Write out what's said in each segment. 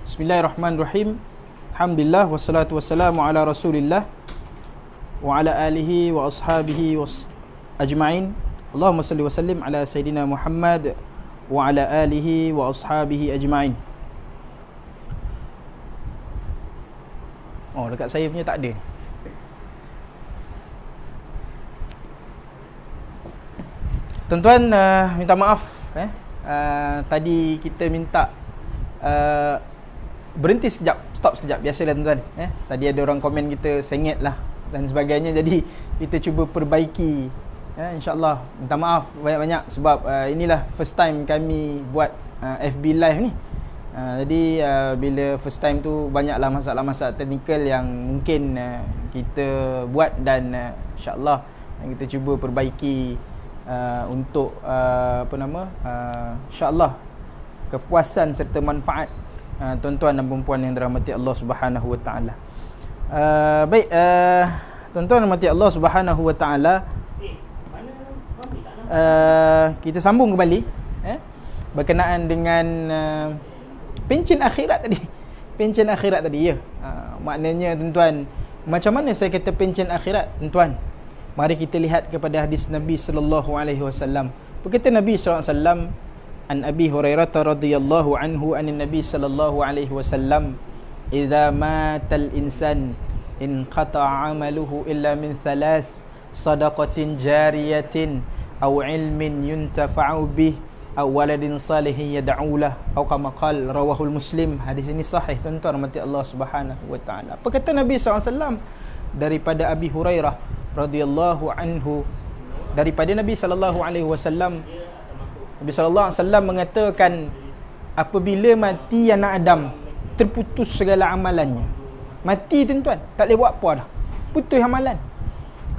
Bismillahirrahmanirrahim. Alhamdulillah wassalatu wassalamu ala Rasulillah wa ala alihi wa ashabihi ajma'in. Allahumma salli wa sallim ala Sayyidina Muhammad wa ala alihi wa ashabihi ajma'in. Oh, dekat saya punya tak ada. Tuan-tuan, minta maaf tadi kita minta berhenti sekejap, stop sekejap. Biasalah tuan-tuan, tadi ada orang komen kita sengit lah dan sebagainya. Jadi kita cuba perbaiki, InsyaAllah. Minta maaf banyak-banyak sebab inilah first time kami buat FB live ni. Jadi bila first time tu banyaklah masalah-masalah teknikal yang mungkin kita buat dan InsyaAllah kita cuba perbaiki untuk InsyaAllah kepuasan serta manfaat tuan-tuan dan puan-puan yang dirahmati Allah Subhanahu wa taala. Baik, tuan-tuan dan dirahmati Allah Subhanahu wa taala, kita sambung kembali berkenaan dengan pencen akhirat tadi. Pencen akhirat tadi, ya. Maknanya tuan-tuan, macam mana saya kata pencen akhirat, tuan-tuan? Mari kita lihat kepada hadis Nabi sallallahu alaihi wasallam. Berkata Nabi sallallahu alaihi wasallam, an Abi Hurairah radhiyallahu anhu anin Nabi sallallahu alaihi wasallam, idza matal insan in qata'a 'amaluhu illa min thalath, sadaqatin jariyatin aw ilmin yuntafa'u bih aw waladin salihin yad'u lah, atau kama qala rawahul Muslim. Hadis ini sahih tuan-tuan rahmati Allah Subhanahu wa taala. Apa kata Nabi sallallahu alaihi wasallam daripada Abi Hurairah radhiyallahu anhu, daripada Nabi sallallahu alaihi wasallam, Nabi sallallahu alaihi wasallam mengatakan, apabila mati anak Adam, terputus segala amalannya. Mati tuan-tuan, tak boleh buat apa dah, putus amalan.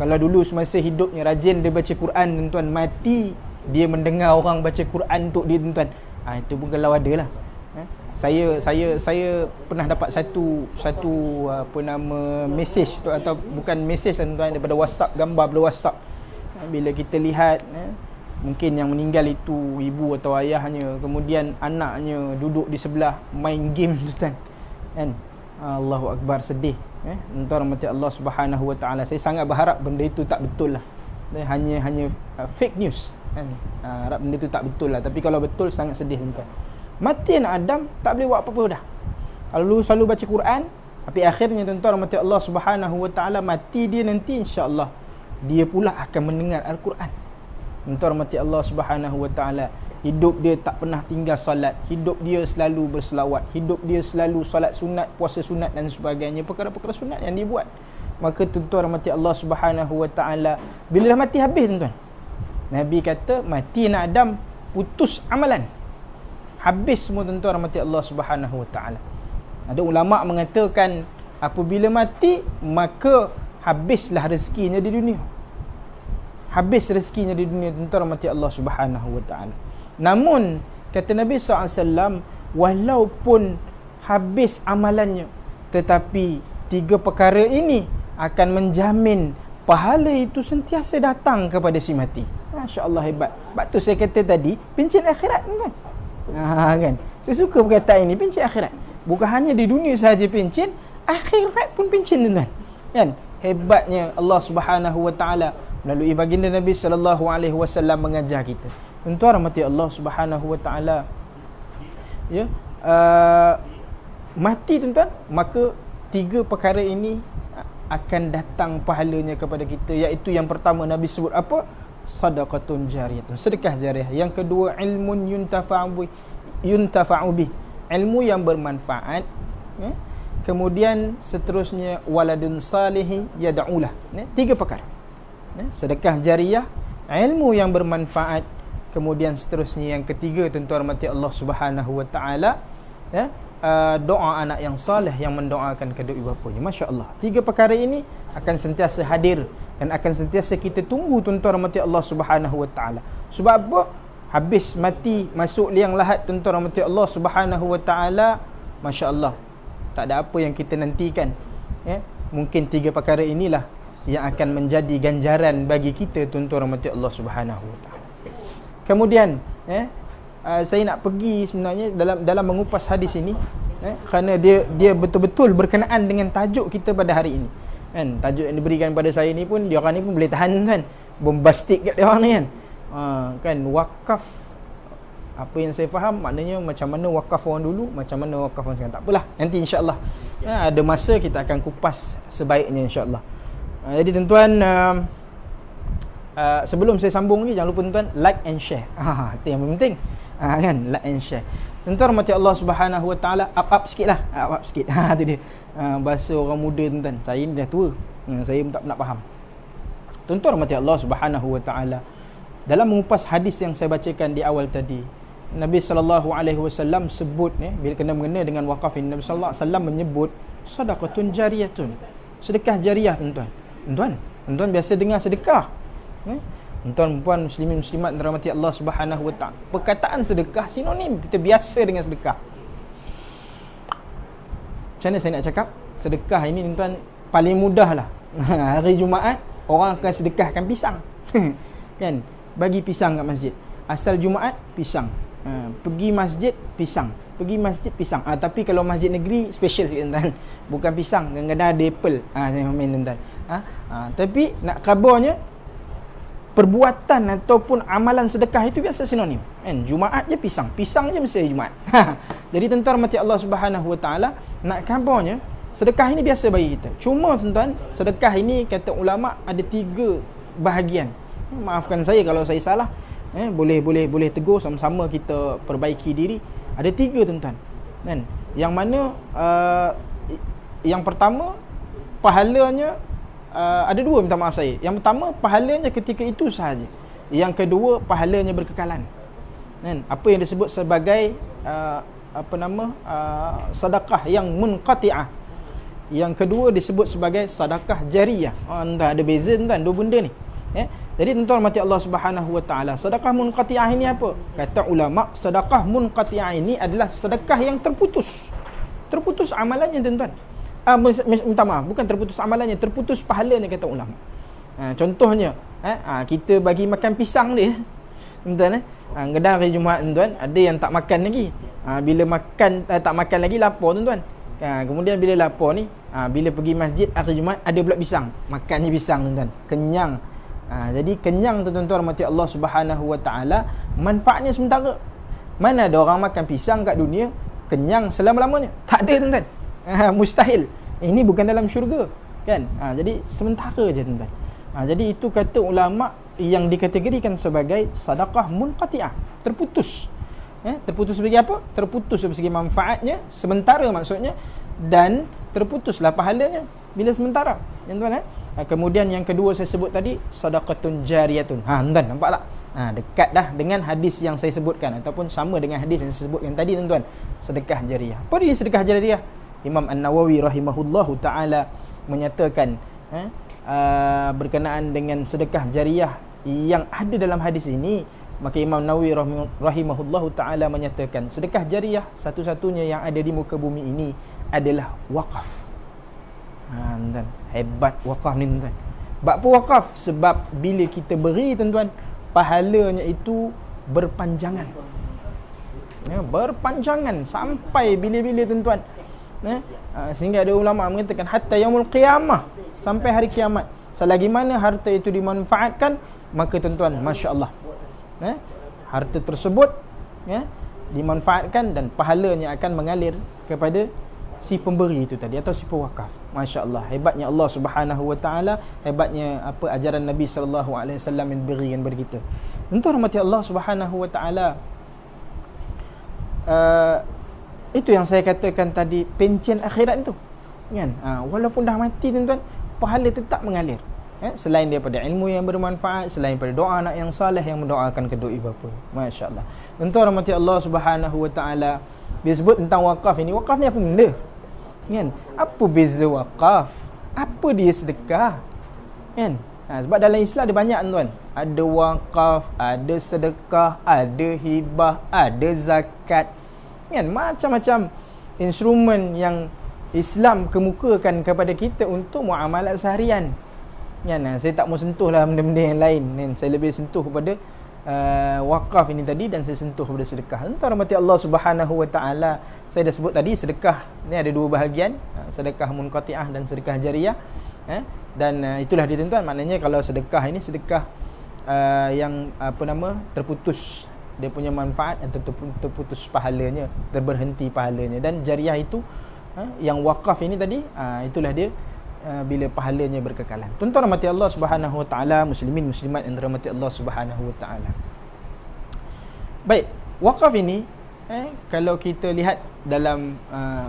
Kalau dulu semasa hidupnya rajin dia baca Quran, tuan-tuan, mati dia mendengar orang baca Quran untuk dia, tuan-tuan, itu pun kalau ada lah. Saya pernah dapat satu message tu, atau bukan message, tuan-tuan, daripada WhatsApp, gambar daripada WhatsApp. Bila kita lihat mungkin yang meninggal itu ibu atau ayahnya, kemudian anaknya duduk di sebelah main game, tuan-tuan, kan? Allahu Akbar, sedih. Tuan-tuan rahmati Allah Subhanahu wa taala. Saya sangat berharap benda itu tak betul lah. Hanya fake news, kan? Harap benda itu tak betul lah. Tapi kalau betul, sangat sedih, tuan-tuan. Mati anak Adam, tak boleh buat apa-apa dah. Kalau selalu baca Quran, tapi akhirnya tuan-tuan rahmati Allah Subhanahu wa taala, mati dia nanti insya-Allah dia pula akan mendengar Al-Quran. Tuan-tuan rahmati Allah Subhanahu wa taala, hidup dia tak pernah tinggal solat, hidup dia selalu berselawat, hidup dia selalu solat sunat, puasa sunat dan sebagainya, perkara-perkara sunat yang dibuat. Maka tuan-tuan rahmati Allah Subhanahu wa taala, bila dah mati habis, tuan-tuan, Nabi kata mati anak Adam, putus amalan, habis semua, tuan-tuan rahmati Allah Subhanahu wa taala. Ada ulama mengatakan apabila mati, maka habislah rezekinya di dunia. Habis rezekinya di dunia, tuan-tuan rahmati Allah Subhanahu wa taala. Namun kata Nabi SAW, walaupun habis amalannya, tetapi tiga perkara ini akan menjamin pahala itu sentiasa datang kepada si mati. Masya-Allah, hebat. Sebab tu saya kata tadi, pencen akhirat, kan? Kan? Saya suka perkataan ini, pencen akhirat. Bukan hanya di dunia sahaja pencen, akhirat pun pencen, tuan-tuan. Kan? Hebatnya Allah Subhanahu wa taala melalui baginda Nabi sallallahu alaihi wasallam mengajar kita. Tuan-tuan rahmati Allah Subhanahu wa taala, ya, mati, tuan-tuan, maka tiga perkara ini akan datang pahalanya kepada kita, iaitu yang pertama Nabi sebut apa? Sadaqatun jariyatun, sedekah jariah. Yang kedua, ilmun yuntafa'u bih, ilmu yang bermanfaat, ya? Kemudian seterusnya, waladun salihin yad'ulah, ya? Tiga perkara, ya? Sedekah jariah, ilmu yang bermanfaat, kemudian seterusnya yang ketiga, tuan-tuan rahmati Allah Subhanahu wa taala, ya, doa anak yang saleh yang mendoakan kedua ibu bapanya. Masya-Allah. Tiga perkara ini akan sentiasa hadir dan akan sentiasa kita tunggu, tuan-tuan rahmati Allah Subhanahu wa taala. Sebab apa? Habis mati, masuk liang lahat, tuan-tuan rahmati Allah Subhanahu wa taala, masya-Allah, tak ada apa yang kita nantikan, ya. Mungkin tiga perkara inilah yang akan menjadi ganjaran bagi kita, tuan-tuan rahmati Allah Subhanahu wa taala. Kemudian saya nak pergi sebenarnya dalam mengupas hadis ini, kerana dia betul-betul berkenaan dengan tajuk kita pada hari ini kan. Tajuk yang diberikan pada saya ni pun, dia orang ni pun boleh tahan kan, bombastik kat dia orang ni kan. Kan wakaf, apa yang saya faham maknanya macam mana wakaf orang dulu, macam mana wakaf orang sekarang. Tak apalah, nanti insya-Allah ada masa kita akan kupas sebaiknya insya-Allah. Jadi tuan-tuan, sebelum saya sambung ni, jangan lupa tuan-tuan like and share. Itu yang penting. Kan, like and share. Tuan-tuan rahmati Allah Subhanahu wa taala, up sikitlah. Up sikit. Tu dia. Bahasa orang muda tuan-tuan. Saya ni dah tua. Saya pun tak nak faham. Tuan-tuan rahmati Allah Subhanahu wa taala, dalam mengupas hadis yang saya bacakan di awal tadi, Nabi sallallahu alaihi wasallam sebut bila kena mengena dengan wakaf ini, Nabi sallallahu alaihi wasallam menyebut sadaqatun jariyatun. Sedekah jariah tuan-tuan. Tuan-tuan biasa dengar sedekah. Tuan-tuan puan muslimin muslimat dirahmati Allah Subhanahu wa taala, perkataan sedekah sinonim, kita biasa dengan sedekah. Macam mana saya nak cakap? Sedekah ini tuan-tuan paling mudah lah. Hari Jumaat orang akan sedekahkan pisang. Kan? Bagi pisang kat masjid. Asal Jumaat pisang. Pergi masjid pisang. Pergi masjid pisang. Tapi kalau masjid negeri special sikit tuan-tuan. Bukan pisang, kadang-kadang ada apple. Saya main tuan-tuan. Tapi nak khabarnya, perbuatan ataupun amalan sedekah itu biasa sinonim kan. Jumaat je pisang je mesti Jumaat. Jadi tuan-tuan rahmati Allah Subhanahu wa taala, nak khabarnya sedekah ini biasa bagi kita. Cuma tuan-tuan, sedekah ini kata ulama ada 3 bahagian. Maafkan saya kalau saya salah. Boleh tegur, sama-sama kita perbaiki diri. Ada 3 tuan-tuan kan. Yang mana yang pertama pahalanya ada 2, minta maaf saya. Yang pertama pahalanya ketika itu sahaja. Yang kedua pahalanya berkekalan. Kan? Apa yang disebut sebagai sedekah yang munqati'ah. Yang kedua disebut sebagai sedekah jariyah. Entah ada beza tuan 2 benda ni. Jadi tuan-tuan mati Allah Subhanahu wa taala, sedekah munqati'ah ini apa? Kata ulama, sedekah munqati'ah ini adalah sedekah yang terputus. Terputus amalannya tuan-tuan. Minta maaf, bukan terputus amalannya, terputus pahalanya kata ulama. Contohnya, kita bagi makan pisang dia, tuan-tuan. Kadang hari Jumaat tuan-tuan, ada yang tak makan lagi. Bila makan tak makan lagi, lapar tuan-tuan. Kemudian bila lapar ni, bila pergi masjid hari Jumaat, ada pula pisang. Makannya pisang tuan-tuan, kenyang. Jadi kenyang tuan-tuan rahmati Allah Subhanahu wa taala, manfaatnya sementara. Mana ada orang makan pisang kat dunia kenyang selama-lamanya? Tak ada tuan-tuan. Mustahil. Ini bukan dalam syurga kan. Jadi sementara je tuan-tuan. Jadi itu kata ulama yang dikategorikan sebagai sedekah munqati'ah, terputus. Terputus sebagai apa? Terputus sebagai manfaatnya sementara maksudnya, dan terputuslah pahalanya bila sementara. Tuan-tuan kemudian yang kedua saya sebut tadi, sedekatun jariyatun. Tuan-tuan nampak tak? Dekat dah dengan hadis yang saya sebutkan, ataupun sama dengan hadis yang saya sebutkan tadi tuan-tuan. Sedekah jariyah. Apa dia sedekah jariyah? Imam An-Nawawi rahimahullahu ta'ala menyatakan berkenaan dengan sedekah jariyah yang ada dalam hadis ini. Maka Imam Nawawi rahimahullahu ta'ala menyatakan sedekah jariyah satu-satunya yang ada di muka bumi ini adalah wakaf. Tuan, hebat wakaf ni tuan. Sebab apa wakaf? Sebab bila kita beri tuan-tuan, pahalanya itu berpanjangan. Berpanjangan sampai bila-bila tuan-tuan. Sehingga ada ulama mengatakan hatta yaumul qiyamah, sampai hari kiamat. Selagi mana harta itu dimanfaatkan, maka tuan-tuan, masya-Allah, harta tersebut dimanfaatkan dan pahalanya akan mengalir kepada si pemberi itu tadi, atau si pewakaf. Masya-Allah, hebatnya Allah Subhanahu wa taala, hebatnya apa ajaran Nabi sallallahu alaihi wasallam yang diberikan kepada kita. Tuan-tuan rahmati Allah Subhanahu wa taala, itu yang saya katakan tadi, pencen akhirat itu kan. Walaupun dah mati tuan-tuan, pahala tetap mengalir. Selain daripada ilmu yang bermanfaat, selain daripada doa anak yang saleh yang mendoakan kedua ibu bapa. Masya-Allah. Tuan-tuan rahmati Allah Subhanahu wa taala, disebut tentang wakaf ini. Wakaf ni apa benda? Kan? Apa beza wakaf? Apa dia sedekah? Kan? Sebab dalam Islam ada banyak tuan. Ada wakaf, ada sedekah, ada hibah, ada zakat. Kan? Macam-macam instrumen yang Islam kemukakan kepada kita untuk muamalat seharian. Kan? Saya tak mau sentuh lah benda-benda yang lain. Kan? Saya lebih sentuh kepada wakaf ini tadi, dan saya sentuh pada sedekah. Tuan rahmati Allah Subhanahu wa taala, saya dah sebut tadi sedekah ni ada dua bahagian, sedekah munqati'ah dan sedekah jariyah. Dan itulah dia tuan-tuan, maknanya kalau sedekah ini sedekah yang terputus dia punya manfaat atau terputus pahalanya, terberhenti pahalanya. Dan jariyah itu yang wakaf ini tadi, itulah dia bila pahalanya berkekalan. Tuan-tuan rahmati Allah Subhanahu wa taala, muslimin muslimat yang dirahmati Allah Subhanahu wa taala. Baik, wakaf ini kalau kita lihat dalam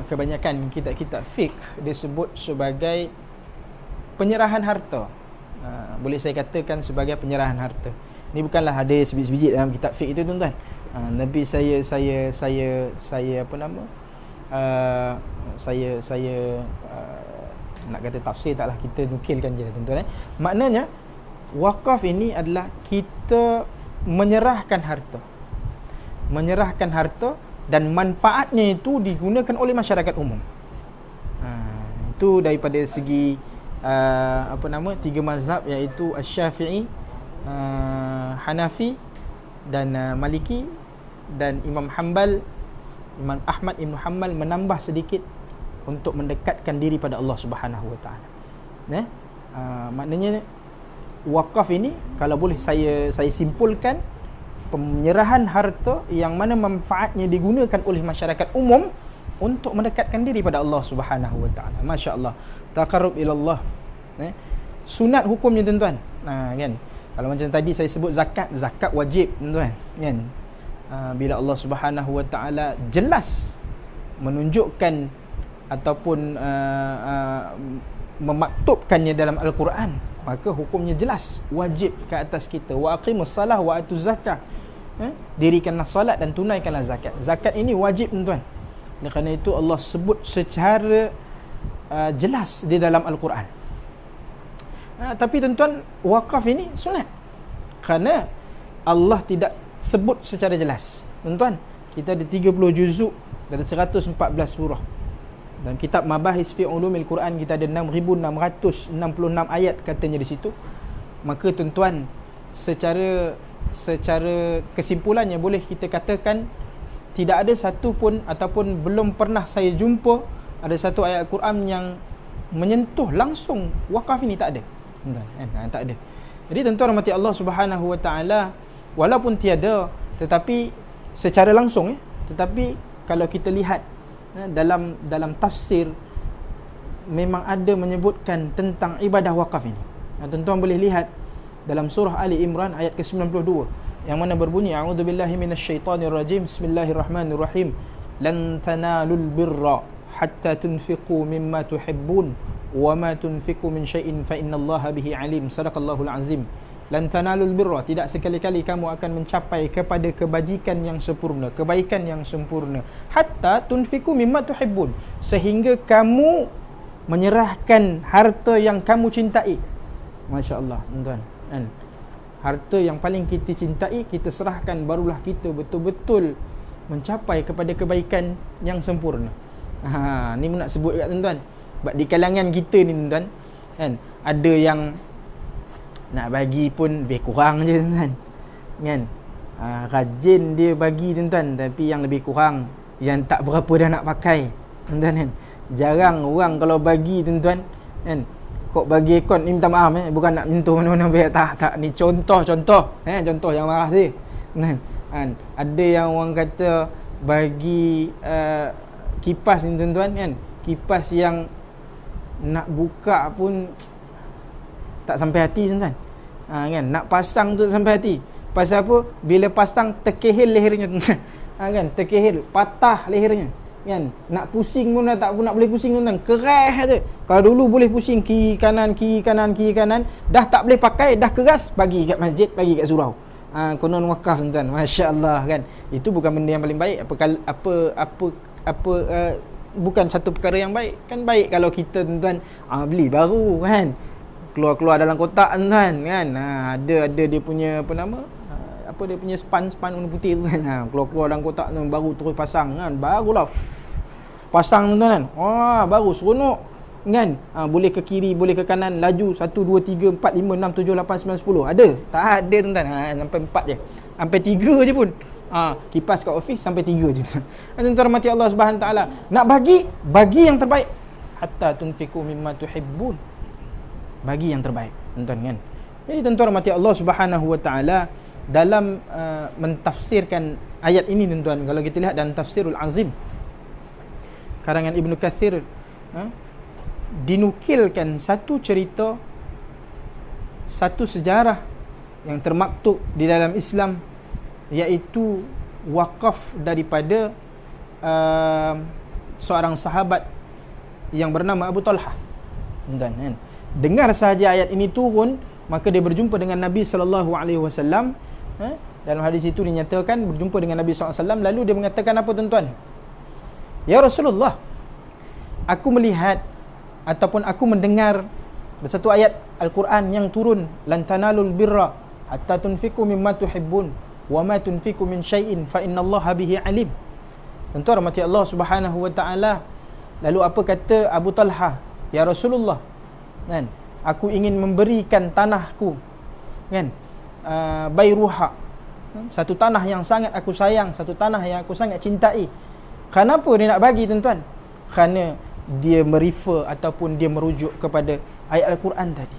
kebanyakan kitab-kitab fiqh, disebut sebagai penyerahan harta. Boleh saya katakan sebagai penyerahan harta. Ini bukanlah hadis sebiji-sebiji dalam kitab fiqh itu tuan-tuan. Nabi saya nak kata tafsir taklah, kita nukilkan je tuan-tuan. Maknanya wakaf ini adalah kita menyerahkan harta dan manfaatnya itu digunakan oleh masyarakat umum. Itu daripada segi tiga mazhab, iaitu Asy-Syafi'i, Hanafi dan Maliki, dan Imam Ahmad Ibn Hanbal menambah sedikit untuk mendekatkan diri pada Allah Subhanahu wa taala. Maknanya wakaf ini kalau boleh saya simpulkan, penyerahan harta yang mana manfaatnya digunakan oleh masyarakat umum untuk mendekatkan diri pada Allah Subhanahu wa taala. Masya-Allah, taqarrub ila Allah. Sunat hukumnya tuan-tuan. Kan? Kalau macam tadi saya sebut zakat wajib tuan-tuan, kan? Bila Allah Subhanahu wa taala jelas menunjukkan ataupun memaktubkannya dalam Al-Quran, maka hukumnya jelas, wajib ke atas kita. Wa aqimus salah wa atuz zakah. Dirikanlah salat dan tunaikanlah zakat. Zakat ini wajib tuan-tuan. Kerana itu Allah sebut secara jelas di dalam Al-Quran. Tapi tuan-tuan, wakaf ini sunat. Kerana Allah tidak sebut secara jelas. Tuan-tuan, kita ada 30 juzuk dan 114 surah. Dan kitab Mabahis fi Ulumil Quran kita ada 6666 ayat katanya di situ. Maka tuan-tuan, secara kesimpulannya boleh kita katakan tidak ada satu pun ataupun belum pernah saya jumpa ada satu ayat Al-Quran yang menyentuh langsung wakaf ini, tak ada. Tak ada. Jadi tuan-tuan rahmati Allah Subhanahu wa taala, walaupun tiada tetapi secara langsung tetapi kalau kita lihat dalam tafsir memang ada menyebutkan tentang ibadah wakaf ini. Tuan-tuan boleh lihat dalam surah Ali Imran ayat ke-92 yang mana berbunyi, a'udzubillahi minasyaitonirrajim, bismillahirrahmanirrahim, lan tanalul birra hatta tunfiqu mimma tuhibbun wa ma tunfiqu min syai'in fa innallaha bihi alim. Sadaqallahul azim. Lan tanalul birra, tidak sekali-kali kamu akan mencapai kepada kebajikan yang sempurna, kebaikan yang sempurna, hatta tunfiqu mimma tuhibbun, sehingga kamu menyerahkan harta yang kamu cintai. Masya-Allah, tuan-tuan. Harta yang paling kita cintai, kita serahkan, barulah kita betul-betul mencapai kepada kebaikan yang sempurna. Ni nak sebut kat tuan-tuan. Sebab di kalangan kita ni tuan-tuan, kan, ada yang nak bagi pun lebih kurang je tuan-tuan, kan? Rajin dia bagi tuan-tuan, tapi yang lebih kurang, yang tak berapa dah nak pakai tuan-tuan, kan? Jarang orang kalau bagi tuan-tuan, kan, kok bagi akun ni, minta maaf bukan nak menyentuh mana-mana biar tak ni contoh contoh yang marah sih, kan? Ada yang orang kata bagi kipas ni tuan-tuan, kan, kipas yang nak buka pun tak sampai hati tuan-tuan, kan, nak pasang tu sampai hati. Pasal apa? Bila pasang terkehil lehernya tuan-tuan, kan, terkehil, patah lehernya, kan, nak pusing pun tak nak boleh pusing tuan-tuan, keras je. Kalau dulu boleh pusing kiri kanan, dah tak boleh pakai, dah keras, bagi kat masjid, bagi kat surau. Konon wakaf tuan-tuan. Masya-Allah, kan. Itu bukan benda yang paling baik. Bukan satu perkara yang baik. Kan baik kalau kita tuan-tuan beli baru, kan, keluar dalam kotak tuan-tuan, kan. Ada dia punya dia punya span warna putih tu, kan. Keluar dalam kotak tu, baru terus pasang, kan. Barulah pasang tuan-tuan, kan. Baru seronok, kan. Boleh ke kiri, boleh ke kanan, laju 1 2 3 4 5 6 7 8 9 10. Ada? Tak ada tuan-tuan. Sampai 4 je. sampai 3 je pun. Kipas kat office sampai 3 je. Tuan-tuan rahmati Allah Subhanahu taala, nak bagi yang terbaik. Hatta tunfiqu mimma tuhibbun. Bagi yang terbaik, tuan-tuan kan. Jadi tuan-tuan rahmati Allah Subhanahu wa taala, dalam mentafsirkan ayat ini tuan-tuan, kalau kita lihat dalam Tafsirul Azim karangan Ibnu Katsir, dinukilkan satu cerita, satu sejarah yang termaktub di dalam Islam, iaitu wakaf daripada seorang sahabat yang bernama Abu Talhah. Dan dengar sahaja ayat ini turun, maka dia berjumpa dengan Nabi sallallahu alaihi wasallam. Dalam hadis itu dinyatakan berjumpa dengan Nabi sallallahu alaihi wasallam, lalu dia mengatakan apa tuan-tuan? Ya Rasulullah, aku melihat ataupun aku mendengar satu ayat Al-Quran yang turun, lan tanalul birra hatta tunfiqu mimma tuhibbun wa ma tunfiqu min syai'in fa innallaha bihi alim. Tuan-tuan rahmati Allah Subhanahu wa taala, lalu apa kata Abu Talhah? Ya Rasulullah, kan, aku ingin memberikan tanahku, kan, Bayruha, satu tanah yang sangat aku sayang, satu tanah yang aku sangat cintai. Kenapa dia nak bagi tuan-tuan? Kerana dia merefer ataupun dia merujuk kepada ayat Al-Quran tadi.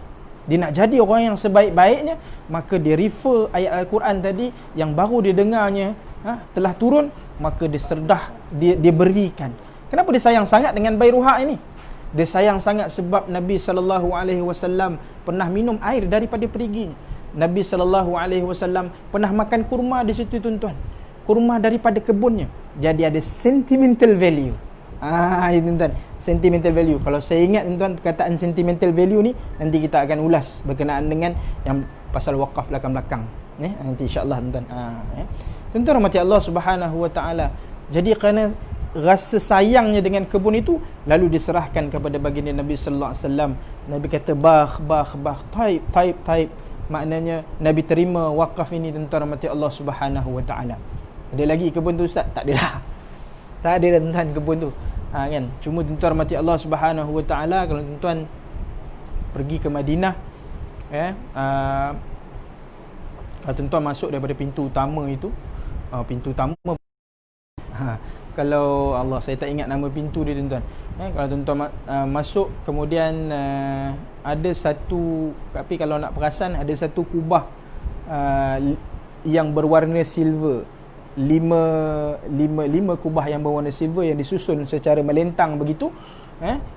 Dia nak jadi orang yang sebaik-baiknya, maka dia refer ayat Al-Quran tadi yang baru dia dengarnya, telah turun, maka dia serdah, dia berikan. Kenapa dia sayang sangat dengan Bayruha ini? Dia sayang sangat sebab Nabi SAW pernah minum air daripada periginya. Nabi SAW pernah makan kurma di situ tuan-tuan, kurma daripada kebunnya. Jadi ada sentimental value. Tuan-tuan, sentimental value. Kalau saya ingat tuan-tuan perkataan sentimental value ni, nanti kita akan ulas berkenaan dengan yang pasal wakaf belakang-belakang. Nanti insya-Allah tuan-tuan. Tuan-tuan rahmati Allah Subhanahu wa taala. Jadi kerana rasa sayangnya dengan kebun itu, lalu diserahkan kepada baginda Nabi sallallahu alaihi wasallam. Nabi kata bah, taib. Maknanya Nabi terima wakaf ini tuan-tuan rahmati Allah Subhanahu wa taala. Ada lagi kebun tu ustaz? Tak ada dah. Tak ada dah tuan-tuan kebun tu. Kan? Cuma tuan-tuan rahmati Allah Subhanahu wa taala, kalau tuan-tuan pergi ke Madinah, kalau tuan-tuan masuk daripada pintu utama itu, pintu utama, kalau Allah, saya tak ingat nama pintu dia tuan-tuan. Kalau tuan-tuan masuk, kemudian ada satu, tapi kalau nak perasan, ada satu kubah yang berwarna silver. Lima kubah yang berwarna silver yang disusun secara melentang begitu.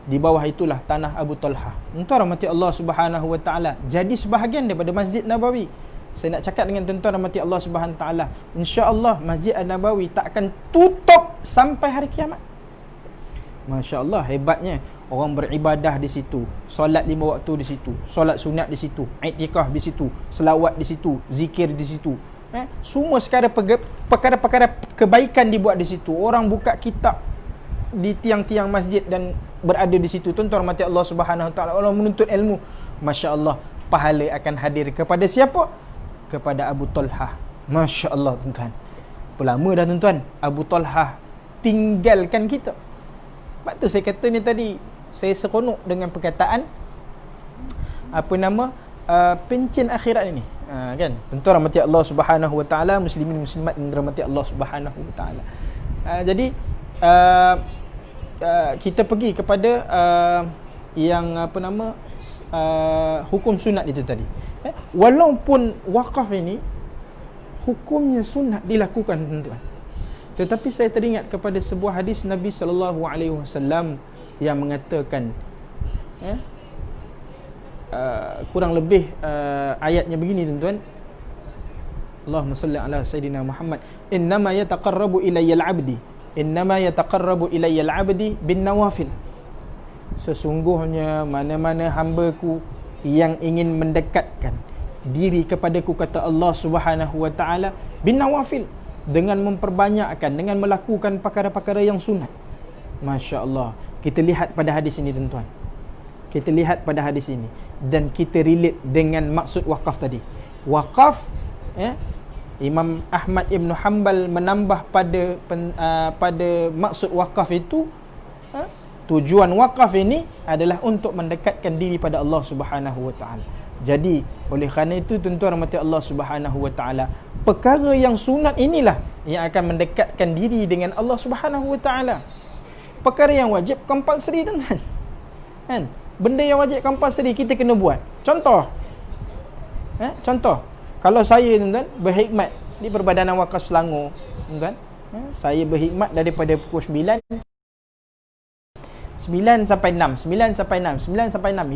Di bawah itulah tanah Abu Talhah. Tuan-tuan rahmati Allah Subhanahu wa taala, jadi sebahagian daripada Masjid Nabawi. Saya nak cakap dengan tuan-tuan rahmati Allah Subhanahu wa taala, insya-Allah Masjid An-Nabawi tak akan tutup sampai hari kiamat. Masya-Allah, hebatnya orang beribadah di situ, solat 5 waktu di situ, solat sunat di situ, iktikaf di situ, selawat di situ, zikir di situ. Semua perkara-perkara kebaikan dibuat di situ. Orang buka kitab di tiang-tiang masjid dan berada di situ. Tuan-tuan rahmati Allah Subhanahu wa taala, orang menuntut ilmu, masya-Allah, pahala akan hadir kepada siapa? Kepada Abu Talhah. Masya-Allah tuan-tuan. Lama dah tuan-tuan Abu Talhah tinggalkan kita. Sebab tu saya kata ni tadi, saya seronok dengan perkataan pencen akhirat ini. Kan? Tuan-tuan rahmati Allah Subhanahu wa taala, muslimin muslimat yang dirahmati Allah Subhanahu wa taala. Jadi kita pergi kepada hukum sunat itu tadi. Walaupun wakaf ini hukumnya sunat dilakukan tuan-tuan, tetapi saya teringat kepada sebuah hadis Nabi sallallahu alaihi wasallam yang mengatakan, kurang lebih ayatnya begini tuan-tuan. Allahumma salli ala Sayyidina Muhammad. Innama yataqarrabu ilayya al-'abdi bin nawafil. Sesungguhnya mana-mana hamba-Ku yang ingin mendekatkan diri kepadaku, kata Allah Subhanahu wa taala, bin nawafil, dengan memperbanyakkan, dengan melakukan perkara-perkara yang sunat. Masya-Allah. Kita lihat pada hadis ini tuan-tuan. Kita lihat pada hadis ini dan kita relate dengan maksud wakaf tadi. Wakaf, Imam Ahmad Ibn Hanbal menambah pada maksud wakaf itu, tujuan wakaf ini adalah untuk mendekatkan diri pada Allah Subhanahu wa taala. Jadi oleh kerana itu tuan-tuan rahmati Allah Subhanahu wa taala, perkara yang sunat inilah yang akan mendekatkan diri dengan Allah Subhanahu Wa Taala. Perkara yang wajib compulsory, tuan-tuan. Kan? Benda yang wajib compulsory kita kena buat. Contoh. Contoh. Kalau saya, tuan-tuan, berkhidmat di Perbadanan Wakaf Selangor, tuan-tuan, saya berkhidmat daripada pukul 9 sampai 6.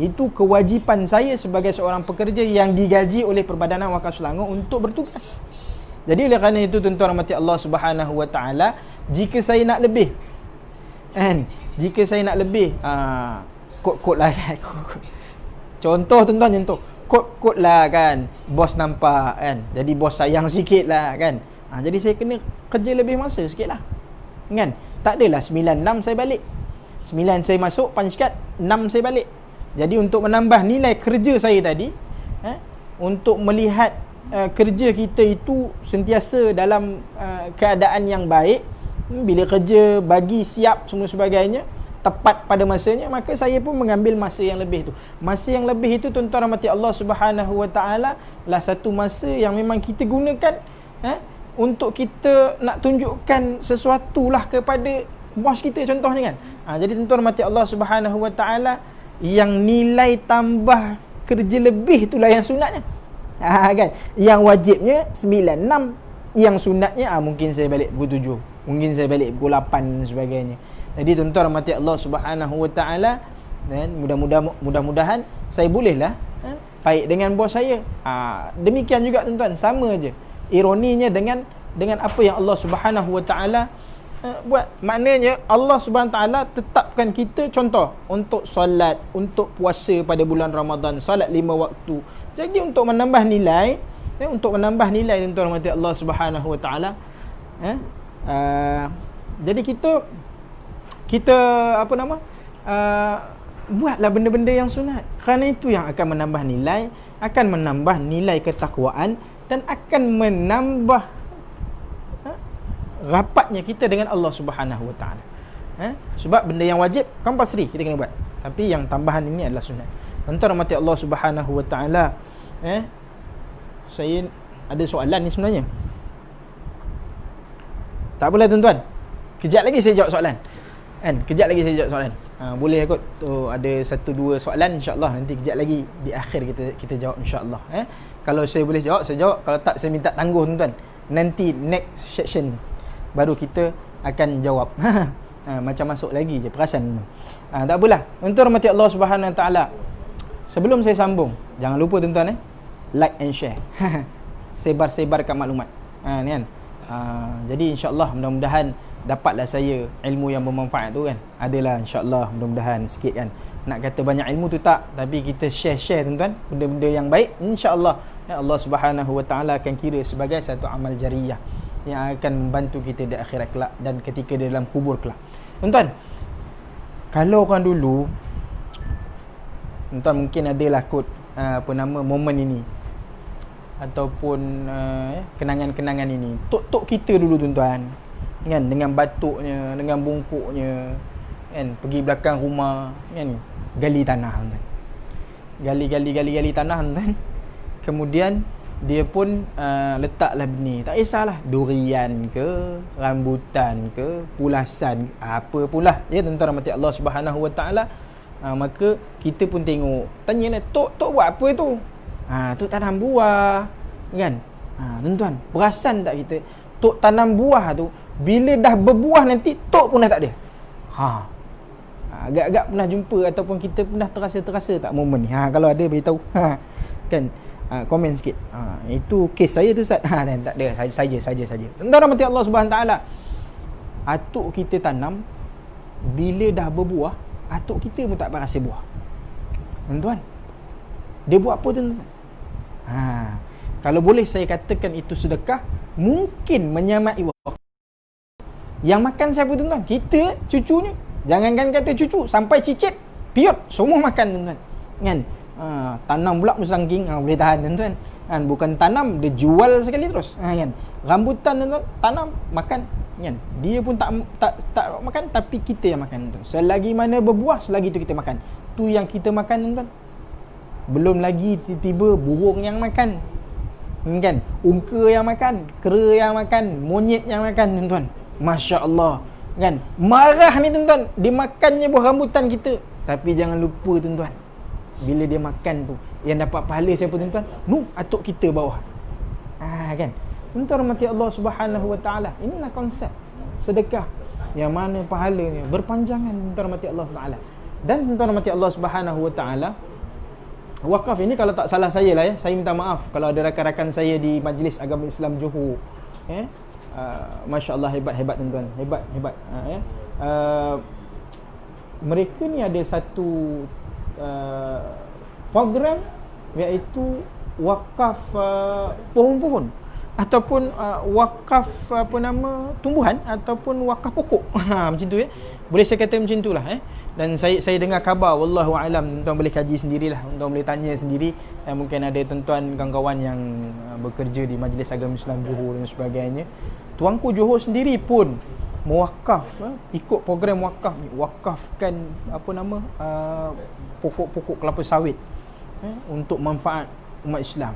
Itu kewajipan saya sebagai seorang pekerja yang digaji oleh Perbadanan Wakaf Selangor untuk bertugas. Jadi oleh kerana itu, tuan-tuan rahmati Allah Subhanahu Wa Taala, jika saya nak lebih, jika saya nak lebih, kod-kod lah kan. Contoh, tuan-tuan, contoh. Kod-kod lah kan. Bos nampak kan. Jadi bos sayang sikit lah kan. Jadi saya kena kerja lebih masa sikit lah. Kan? Tak adalah 9.6 saya balik. 9 saya masuk punch card, 6 saya balik. Jadi untuk menambah nilai kerja saya tadi, untuk melihat kerja kita itu sentiasa dalam keadaan yang baik, bila kerja bagi siap semua sebagainya, tepat pada masanya, maka saya pun mengambil masa yang lebih tu. Masa yang lebih itu, tuan-tuan rahmati Allah Subhanahu Wa Taala, lah satu masa yang memang kita gunakan untuk kita nak tunjukkan sesuatu lah kepada bos kita, contohnya kan. Jadi tuan-tuan rahmati Allah Subhanahu Wa Taala, yang nilai tambah kerja lebih itulah yang sunatnya. Kan? Yang wajibnya 9.6, yang sunatnya mungkin saya balik pukul 7, mungkin saya balik pukul 8 dan sebagainya. Jadi tuan-tuan rahmati Allah Subhanahu Wa Taala, dan mudah-mudahan saya bolehlah baik dengan bos saya. Demikian juga tuan-tuan, sama aja ironinya dengan apa yang Allah Subhanahu Wa Taala buat. Maknanya Allah Subhanahu Wa Taala tetapkan kita, contoh, untuk solat, untuk puasa pada bulan Ramadan, solat 5 waktu. Jadi untuk menambah nilai, tuan-tuan rahmati Allah Subhanahu Wa Taala, jadi kita buatlah benda-benda yang sunat. Kerana itu yang akan menambah nilai ketakwaan, dan akan menambah rapatnya kita dengan Allah Subhanahu Wa Taala. Sebab benda yang wajib compulsory kita kena buat, tapi yang tambahan ini adalah sunat. Tuan-tuan rahmati Allah Subhanahu Wa Taala, saya ada soalan ni sebenarnya. Tak apalah tuan-tuan, kejap lagi saya jawab soalan. Boleh kot tu, ada 1-2 soalan, insya-Allah nanti kejap lagi di akhir kita jawab, insya-Allah. Kalau saya boleh jawab, saya jawab. Kalau tak, saya minta tangguh, tuan-tuan. Nanti next section baru kita akan jawab. Macam masuk lagi je, perasan. Tak apalah. Tuan-tuan rahmati Allah Subhanahu Wa Taala, sebelum saya sambung, jangan lupa tuan-tuan, like and share. Sebar-sebarkan maklumat. Ni kan. Jadi insya-Allah mudah-mudahan dapatlah saya ilmu yang bermanfaat tu kan. Adalah insya-Allah, mudah-mudahan sikit kan. Nak kata banyak ilmu tu tak, tapi kita share tuan-tuan benda-benda yang baik, insya-Allah Allah Subhanahu Wa Taala akan kira sebagai satu amal jariyah yang akan membantu kita di akhirat kelak dan ketika di dalam kubur kelak. Tuan-tuan, kalau orang dulu, tuan-tuan mungkin adalah kod momen ini ataupun kenangan-kenangan ini. Tok-tok kita dulu, tuan-tuan, kan, dengan batuknya, dengan bungkuknya, kan, pergi belakang rumah, kan, gali tanah, tuan-tuan. Gali tanah, tuan-tuan. Kemudian dia pun letaklah benih, tak kisahlah durian ke, rambutan ke, pulasan, apa pula ya, tuan-tuan rahmati Allah Subhanahu Wa Taala. Maka kita pun tengok, tanyalah, tok buat apa tu? Tok tanam buah, kan? Tuan-tuan, perasan tak kita, tok tanam buah tu bila dah berbuah nanti tok pun dah tak ada. Agak-agak pernah jumpa ataupun kita pernah terasa tak momen ni? Kalau ada beritahu. Kan? Komen sikit. Itu kes saya tu, Ustaz. Tak ada, saja. Tuan-tuan rahmati Allah Subhanahu Taala, atuk kita tanam, bila dah berbuah, atuk kita pun tak berasa buah. Tuan-tuan, dia buat apa, tuan-tuan? Kalau boleh saya katakan itu sedekah, mungkin menyamai wakaf. Yang makan siapa, tuan-tuan? Kita, cucunya. Jangankan kata cucu, sampai cicit, piot, semua makan, tuan-tuan. Kan? Tanam pula musangking, boleh tahan, tuan-tuan. Bukan tanam, dia jual sekali terus. Kan? Rambutan, tuan-tuan, tanam, makan. Kan? Dia pun tak makan, tapi kita yang makan, tuan-tuan. Selagi mana berbuah, selagi itu kita makan. Tu yang kita makan, tuan-tuan. Belum lagi tiba-tiba burung yang makan. Kan? Ungka yang makan, kera yang makan, monyet yang makan, tuan-tuan. Masya Allah. Kan? Marah ni tuan-tuan, dia makannya buah rambutan kita. Tapi jangan lupa tuan-tuan, bila dia makan tu, yang dapat pahala siapa tuan-tuan? Atuk kita bawah. Kan? Tuan-tuan rahmati Allah Subhanahu Wa Taala. Inilah konsep sedekah yang mana pahalanya berpanjangan, tuan-tuan rahmati Allah Taala. Dan tuan-tuan rahmati Allah Subhanahu Wa Taala, wakaf ini kalau tak salah saya lah ya, saya minta maaf kalau ada rakan-rakan saya di Majlis Agama Islam Johor, Masya Allah, hebat tuan-tuan, hebat ya. Mereka ni ada satu program, iaitu wakaf pohon-pohon ataupun wakaf tumbuhan ataupun wakaf pokok. Macam tu ya. Boleh saya kata macam itulah Dan saya dengar khabar, wallahu alam, tuan boleh kaji sendirilah, tuan boleh tanya sendiri. Mungkin ada tuan-tuan kawan-kawan yang bekerja di Majlis Agama Islam Johor dan sebagainya. Tuanku Johor sendiri pun mewakaf, ikut program wakaf ni, wakafkan pokok-pokok kelapa sawit untuk manfaat umat Islam,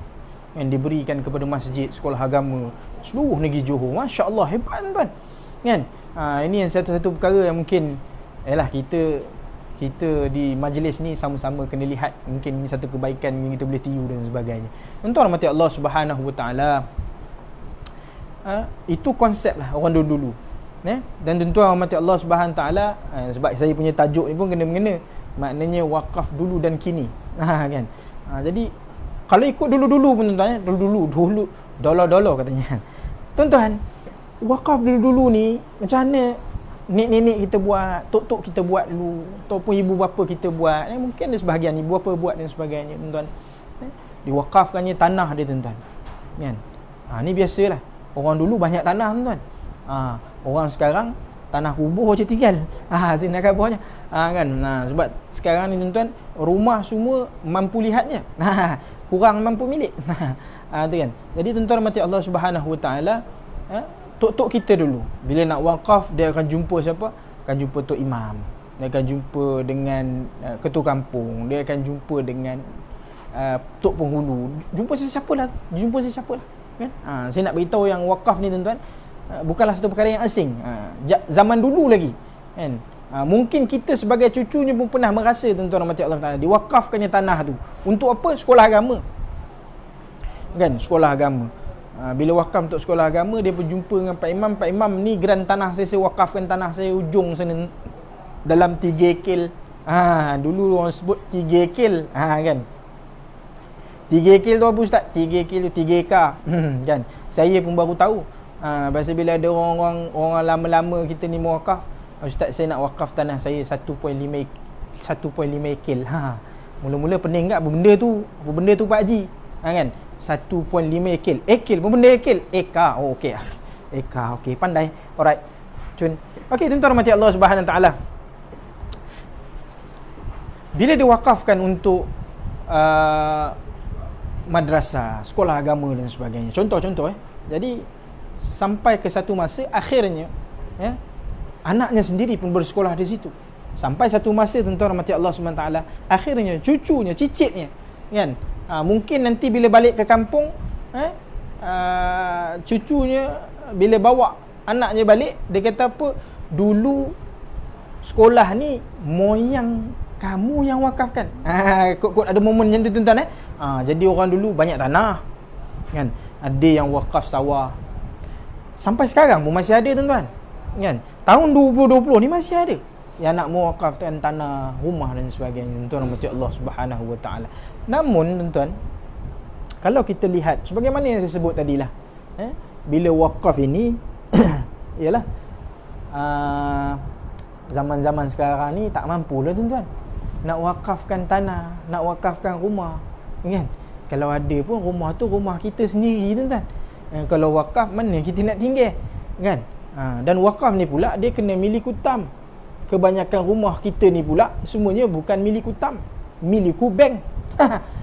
yang diberikan kepada masjid, sekolah agama seluruh negeri Johor. Masya Allah, hebat tuan-tuan kan. Ini yang satu-satu perkara yang mungkin kita di majlis ni sama-sama kena lihat. Mungkin ini satu kebaikan yang kita boleh tiru dan sebagainya. Tuan-tuan rahmati Allah Subhanahu Wa Taala, itu konsep lah orang dulu-dulu. Dan tuan-tuan rahmati Allah Subhanahu Wa Taala, sebab saya punya tajuk ni pun kena-mengena, maknanya wakaf dulu dan kini. Kan. Jadi kalau ikut dulu-dulu pun tuan-tuan, dulu dollar katanya. Tuan-tuan, wakaf dulu-dulu ni macam mana nenek-nenek kita buat, tok-tok kita buat dulu, ataupun ibu bapa kita buat. Mungkin ada sebahagian ibu bapa buat dan sebagainya, tuan-tuan. Diwakafkannya tanah dia, tuan-tuan. Kan? Ni biasalah. Orang dulu banyak tanah, tuan-tuan. Orang sekarang tanah kubur je tinggal. Tu nak khabarnya. Kan? Sebab sekarang ni, tuan-tuan, rumah semua mampu lihatnya. Kurang mampu milik. Tu kan. Jadi tuan-tuan rahmati Allah Subhanahu Wa Taala, tok-tok kita dulu bila nak wakaf, dia akan jumpa siapa? Akan jumpa tok imam, dia akan jumpa dengan ketua kampung, dia akan jumpa dengan tok penghulu, jumpa sesiapa lah kan. Saya nak beritahu yang wakaf ni, tuan-tuan, bukanlah satu perkara yang asing. Zaman dulu lagi kan. Mungkin kita sebagai cucunya pun pernah merasa, tuan-tuan rahmati Allah Taala, diwakafkannya tanah tu untuk apa? Sekolah agama kan, sekolah agama. Bila wakaf untuk sekolah agama, dia berjumpa dengan Pak Imam. Pak Imam, ni geran tanah saya wakafkan tanah saya ujung sana dalam 3 kil. Dulu orang sebut 3 kil. Kan. 3 kil tu apa ustaz? 3 kil tu 3 ekar. Kan. Saya pun baru tahu. Pasal bila ada orang lama-lama kita ni mewakaf, ustaz saya nak wakaf tanah saya 1.5 kil. Mula-mula pening tak apa benda tu Pak Haji? Kan. 1.5 ekil. Ekil, apa benda ekil? Ekar. Oh, okey. Ekar, okey. Pandai. Alright. Cun. Okey, tuan-tuan rahmati Allah Subhanahu Wa Taala. Bila diwakafkan untuk madrasah, sekolah agama dan sebagainya. Contoh. Jadi sampai ke satu masa, akhirnya anaknya sendiri pun bersekolah di situ. Sampai satu masa, tuan-tuan rahmati Allah Subhanahu Wa Taala, akhirnya cucunya, cicitnya, kan, mungkin nanti bila balik ke kampung, cucunya bila bawa anaknya balik, dia kata apa? Dulu sekolah ni moyang kamu yang wakafkan. Kok ada momen macam tu, tuan-tuan. Jadi orang dulu banyak tanah kan, ada yang wakaf sawah. Sampai sekarang pun masih ada, tuan-tuan. Kan? Tahun 2020 ni masih ada yang nak mewakafkan tanah, rumah dan sebagainya. Tuan-tuan rahmati Allah Subhanahu Wa Taala. Namun, tuan-tuan, kalau kita lihat sebagaimana yang saya sebut tadilah, bila wakaf ini ialah zaman-zaman sekarang ni tak mampu lah, tuan-tuan, nak wakafkan tanah, nak wakafkan rumah, kan? Kalau ada pun rumah tu rumah kita sendiri, tuan-tuan. Kalau wakaf, mana kita nak tinggal, kan? Dan wakaf ni pula dia kena milik utam. Kebanyakan rumah kita ni pula semuanya bukan milik utam, milikku bank.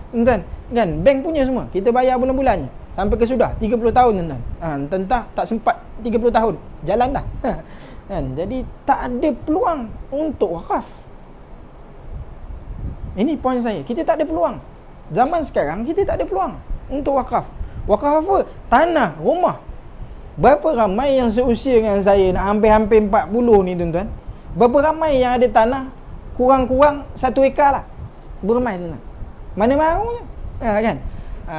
Tuan-tuan, kan? Bank punya semua. Kita bayar bulan-bulannya sampai ke sudah 30 tahun, tuan-tuan. Entah tak sempat 30 tahun jalan dah. Kan? Jadi tak ada peluang untuk wakaf. Ini poin saya. Kita tak ada peluang. Zaman sekarang kita tak ada peluang untuk wakaf. Wakaf apa? Tanah, rumah. Berapa ramai yang seusia dengan saya, nak hampir-hampir 40 ni tuan-tuan. Berapa ramai yang ada tanah kurang-kurang 1 ekar lah. Berapa ramai tuan-tuan? Mana mahu kan?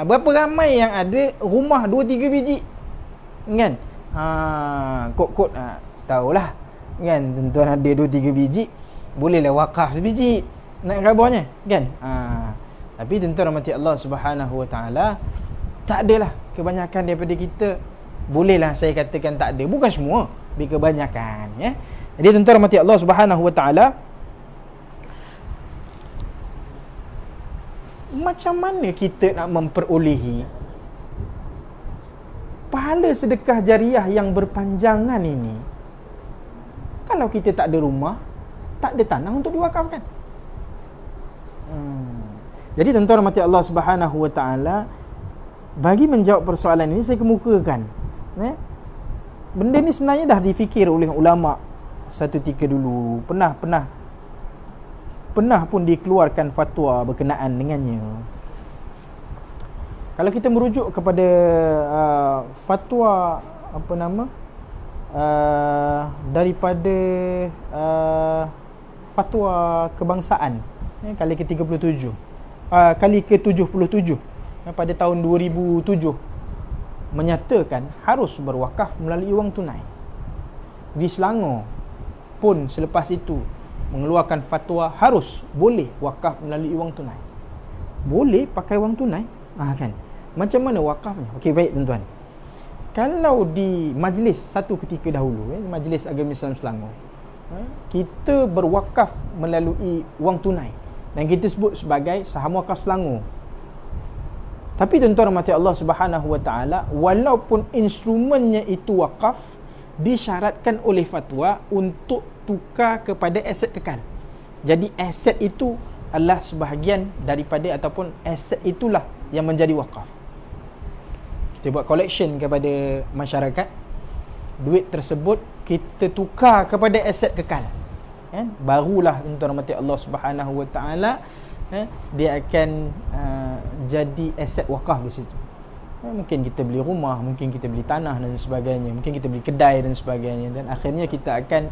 Berapa ramai yang ada rumah 2-3 biji? Kan? Kot-kot tahulah. Kan? Tuan-tuan ada 2-3 biji, bolehlah wakaf sebiji nak khabarnya, kan? Tapi tuan-tuan rahmati Allah Subhanahu Wa Taala, tak adalah kebanyakan daripada kita. Bolehlah saya katakan tak ada, bukan semua, tapi kebanyakan, ya. Jadi tuan-tuan rahmati Allah Subhanahu Wa Taala, macam mana kita nak memperolehi pahala sedekah jariah yang berpanjangan ini kalau kita tak ada rumah, tak ada tanah untuk diwakafkan? Jadi tuan-tuan rahmati Allah Subhanahu Wa Taala, bagi menjawab persoalan ini saya kemukakan, benda ni sebenarnya dah difikir oleh ulama satu ketika dulu, pernah pun dikeluarkan fatwa berkenaan dengannya. Kalau kita merujuk kepada fatwa daripada fatwa kebangsaan kali ke-37 kali ke-77 pada tahun 2007, menyatakan harus berwakaf melalui wang tunai. Di Selangor pun selepas itu mengeluarkan fatwa harus boleh wakaf melalui wang tunai. Boleh pakai wang tunai, kan? Macam mana wakafnya? Okey, baik tuan-tuan. Kalau di majlis satu ketika dahulu, Majlis Agama Islam Selangor, kita berwakaf melalui wang tunai dan kita sebut sebagai saham wakaf Selangor. Tapi tuan-tuan rahmati Allah Subhanahu Wa Taala, walaupun instrumennya itu wakaf, disyaratkan oleh fatwa untuk tukar kepada aset kekal. Jadi aset itu adalah sebahagian daripada, ataupun aset itulah yang menjadi wakaf. Kita buat collection kepada masyarakat, duit tersebut kita tukar kepada aset kekal, kan? Barulah tuan-tuan rahmati Allah Subhanahu Wa Taala, dia akan jadi aset wakaf di situ. Mungkin kita beli rumah, mungkin kita beli tanah dan sebagainya, mungkin kita beli kedai dan sebagainya, dan akhirnya kita akan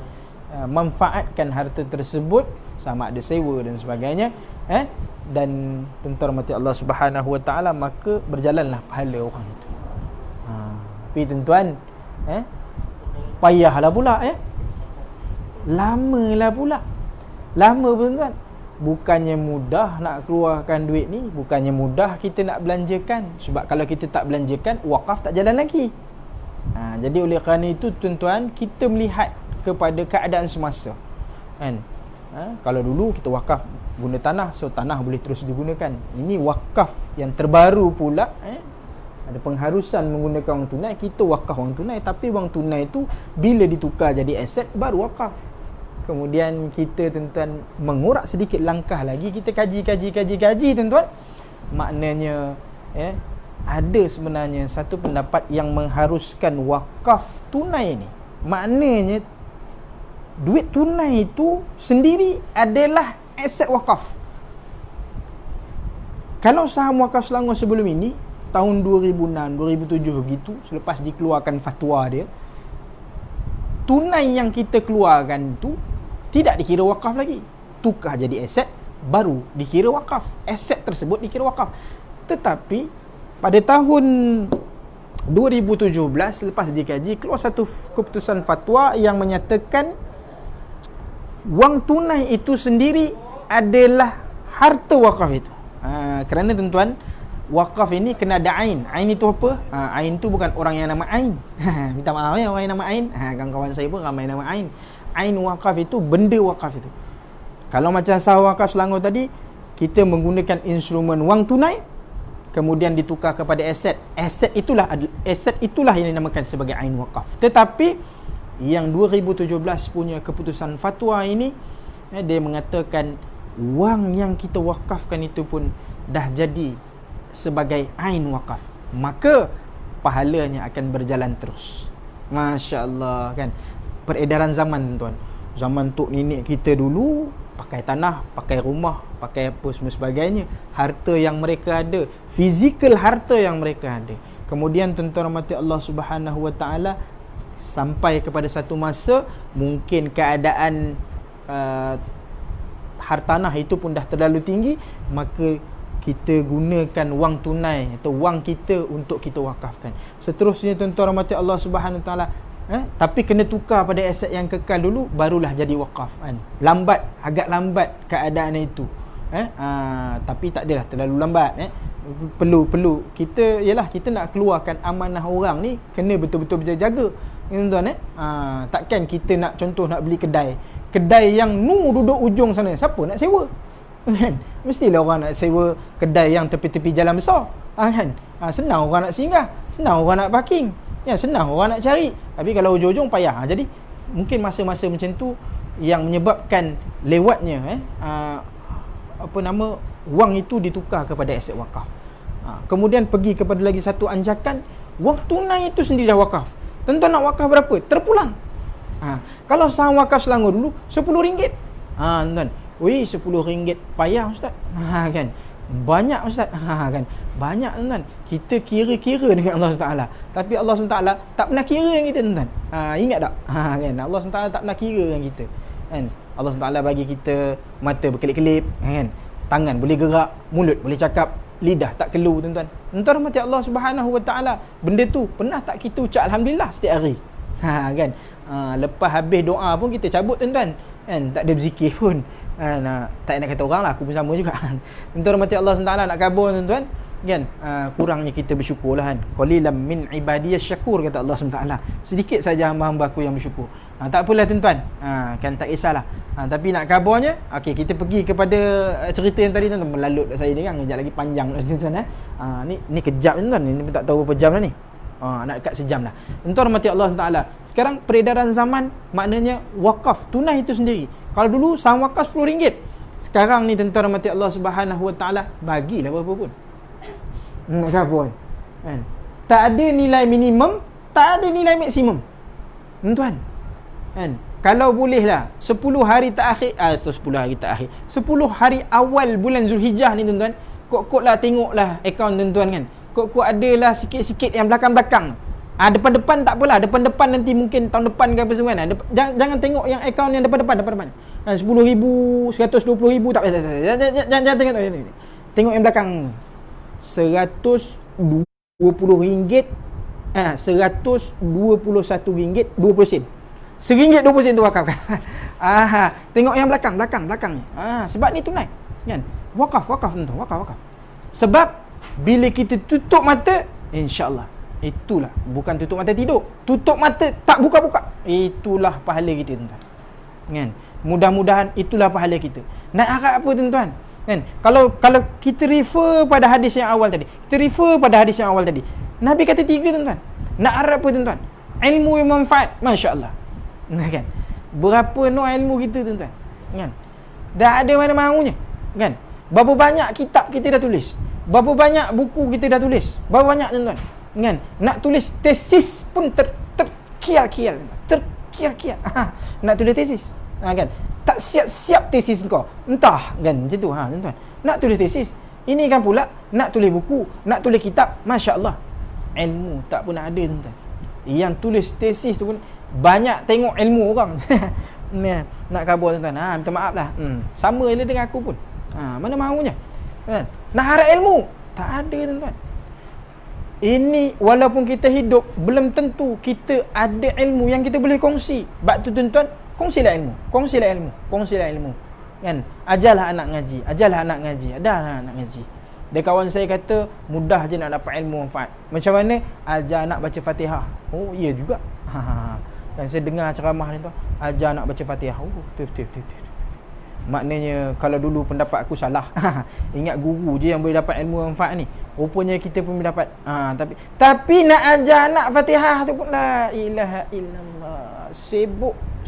manfaatkan harta tersebut, sama ada sewa dan sebagainya, dan tuan-tuan rahmati Allah Subhanahu Wa Taala, maka berjalanlah pahala orang itu. Tapi tuan-tuan, payahlah pula, lamalah pula. Lama tuan-tuan. Bukannya mudah nak keluarkan duit ni, bukannya mudah kita nak belanjakan. Sebab kalau kita tak belanjakan, wakaf tak jalan lagi. Jadi oleh kerana itu tuan-tuan, kita melihat kepada keadaan semasa, kan? Kalau dulu kita wakaf guna tanah, so tanah boleh terus digunakan. Ini wakaf yang terbaru pula, ada pengharusan menggunakan wang tunai, kita wakaf wang tunai. Tapi wang tunai itu bila ditukar jadi aset, baru wakaf. Kemudian kita tuan-tuan mengurak sedikit langkah lagi, kita kaji tuan-tuan. Maknanya ada sebenarnya satu pendapat yang mengharuskan wakaf tunai ni. Maknanya duit tunai itu sendiri adalah aset wakaf. Kalau saham wakaf Selangor sebelum ini, tahun 2006, 2007 begitu, selepas dikeluarkan fatwa dia, tunai yang kita keluarkan itu tidak dikira wakaf lagi. Tukar jadi aset, baru dikira wakaf. Aset tersebut dikira wakaf. Tetapi pada tahun 2017, selepas dikaji, keluar satu keputusan fatwa yang menyatakan wang tunai itu sendiri adalah harta wakaf itu. Kerana tuan-tuan, wakaf ini kena ada ain. Ain itu apa? Ain itu bukan orang yang nama Ain. Minta maaf ya, orang yang nama Ain. Kawan-kawan saya pun ramai nama Ain. Ain wakaf itu benda wakaf itu. Kalau macam saham wakaf Selangor tadi, kita menggunakan instrumen wang tunai, kemudian ditukar kepada aset. Aset itulah yang dinamakan sebagai ain wakaf. Tetapi yang 2017 punya keputusan fatwa ini, dia mengatakan wang yang kita wakafkan itu pun dah jadi sebagai ain wakaf, maka pahalanya akan berjalan terus. Masya Allah, kan? Peredaran zaman tuan. Zaman tok nenek kita dulu pakai tanah, pakai rumah, pakai apa semua sebagainya. Harta yang mereka ada, fizikal harta yang mereka ada, Kemudian tuan-tuan rahmati Allah Subhanahu wa taala, sampai kepada satu masa mungkin keadaan hartanah itu pun dah terlalu tinggi, maka kita gunakan wang tunai atau wang kita untuk kita wakafkan. Seterusnya tuan-tuan rahmati Allah Subhanahu wa taala, tapi kena tukar pada aset yang kekal dulu, barulah jadi wakaf kan. Agak lambat keadaan itu. Tapi tak adalah terlalu lambat. Perlu kita, yalah, kita nak keluarkan amanah orang ni, kena betul-betul berjaga-jaga tuan-tuan. Takkan kita nak, contoh nak beli kedai yang duduk ujung sana, siapa nak sewa kan? Mestilah orang nak sewa kedai yang tepi-tepi jalan besar kan. Senang orang nak singgah, senang orang nak parking, senang orang nak cari. Tapi kalau ujung-ujung payah. Jadi mungkin masa-masa macam tu yang menyebabkan lewatnya wang itu ditukar kepada aset wakaf. Kemudian pergi kepada lagi satu anjakan, wang tunai itu sendiri dah wakaf. Tuan-tuan nak wakaf berapa? Terpulang. Kalau saham wakaf Selangor dulu RM10. Tuan, RM10 payah ustaz. Kan? Banyak ustaz. Kan? Banyak tuan. Kita kira-kira dengan Allah Taala. Tapi Allah Taala tak pernah kira dengan kita tuan. Ingat tak? Kan? Allah Taala tak pernah kira dengan kita. Kan? Allah Taala bagi kita mata berkelip-kelip, kan? Tangan boleh gerak, mulut boleh cakap, lidah tak keluh tuan-tuan. Tuan-tuan rahmati Allah Subhanahu wa taala, benda tu pernah tak kita ucap alhamdulillah setiap hari? Kan? Lepas habis doa pun kita cabut tuan-tuan. Kan? Tak ada berzikir pun. Tak nak kata orang lah, aku pun sama juga. Tuan-tuan rahmati Allah Subhanahu wa taala, nak kabur tuan-tuan, kan? Kurangnya kita bersyukurlah kan. Qalilan min ibadiyasy syakur, kata Allah Subhanahu wa taala. Sedikit saja hamba-hamba aku yang bersyukur. Tak apalah tuan-tuan. Kan tak kisahlah. Tapi nak kabarnya, okey, kita pergi kepada cerita yang tadi tuan-tuan. Melalut saya ni kan, kejap lagi panjang tuan-tuan. Ni kejap tuan-tuan. Ni tak tahu berapa jam dah ni. Nak dekat sejam dah. Tuan-tuan rahmati Allah Taala. Sekarang peredaran zaman, maknanya wakaf tunai itu sendiri. Kalau dulu saham wakaf RM10. Sekarang ni tuan-tuan rahmati Allah Subhanahu wa taala, bagilah berapa pun. Nak kabur kan? Tak ada nilai minimum, tak ada nilai maksimum tuan-tuan kan? Kalau boleh lah 10 hari terakhir 10 hari terakhir 10 hari awal bulan Zulhijjah ni tuan-tuan, kok-kok lah tengoklah akaun tuan-tuan kan, kok-kok adalah sikit-sikit yang belakang-belakang. Depan-depan tak apalah, depan-depan nanti mungkin tahun depan ke apa semua kan. Jangan tengok yang akaun yang depan-depan kan, 10,000, 120,000 tak payah. Jangan tengok. Tengok yang belakang. RM120, RM121.20 RM1.20 tu wakaf kan. Tengok yang belakang ni. Sebab ni tunai kan. Wakaf tuan-tuan, wakaf. Sebab bila kita tutup mata, insya-Allah, itulah, bukan tutup mata tidur, tutup mata tak buka-buka, itulah pahala kita tuan-tuan kan. Mudah-mudahan itulah pahala kita. Nak harap apa tuan-tuan kan? Kalau kita refer pada hadis yang awal tadi, Nabi kata 3 tuan-tuan. Nak harap apa tuan-tuan? Ilmu yang manfaat, masya-Allah kan. Berapa ilmu kita tuan-tuan kan? Dah ada mana-manunya kan. Berapa banyak kitab kita dah tulis, berapa banyak buku kita dah tulis, berapa banyak tuan-tuan kan. Nak tulis tesis pun terkial-kial. Nak tulis tesis kan, tak siap-siap tesis kau, entah kan macam tu tuan-tuan. Nak tulis tesis, ini kan pula nak tulis buku, nak tulis kitab, masya-Allah. Ilmu tak pun ada tuan-tuan. Yang tulis tesis tu pun banyak tengok ilmu orang. Nak khabar tuan-tuan, minta maaf lah, sama je dengan aku pun. Mana mahunya kan? Nak harap ilmu tak ada tuan-tuan. Ini walaupun kita hidup, belum tentu kita ada ilmu yang kita boleh kongsi. Sebab tu tuan-tuan, kongsilah ilmu kan. Ajarlah anak ngaji. Ada anak ngaji. Dia kawan saya kata, mudah je nak dapat ilmu manfaat. Macam mana? Ajar anak baca Fatihah. Oh, iya juga. Dan saya dengar ceramah ni tu, ajar anak baca Fatihah. Oh, betul. Maknanya kalau dulu pendapat aku salah. Ingat guru je yang boleh dapat ilmu manfaat ni. Rupanya kita pun boleh dapat. Tapi nak ajar anak Fatihah tu pun, la ilaha illallah.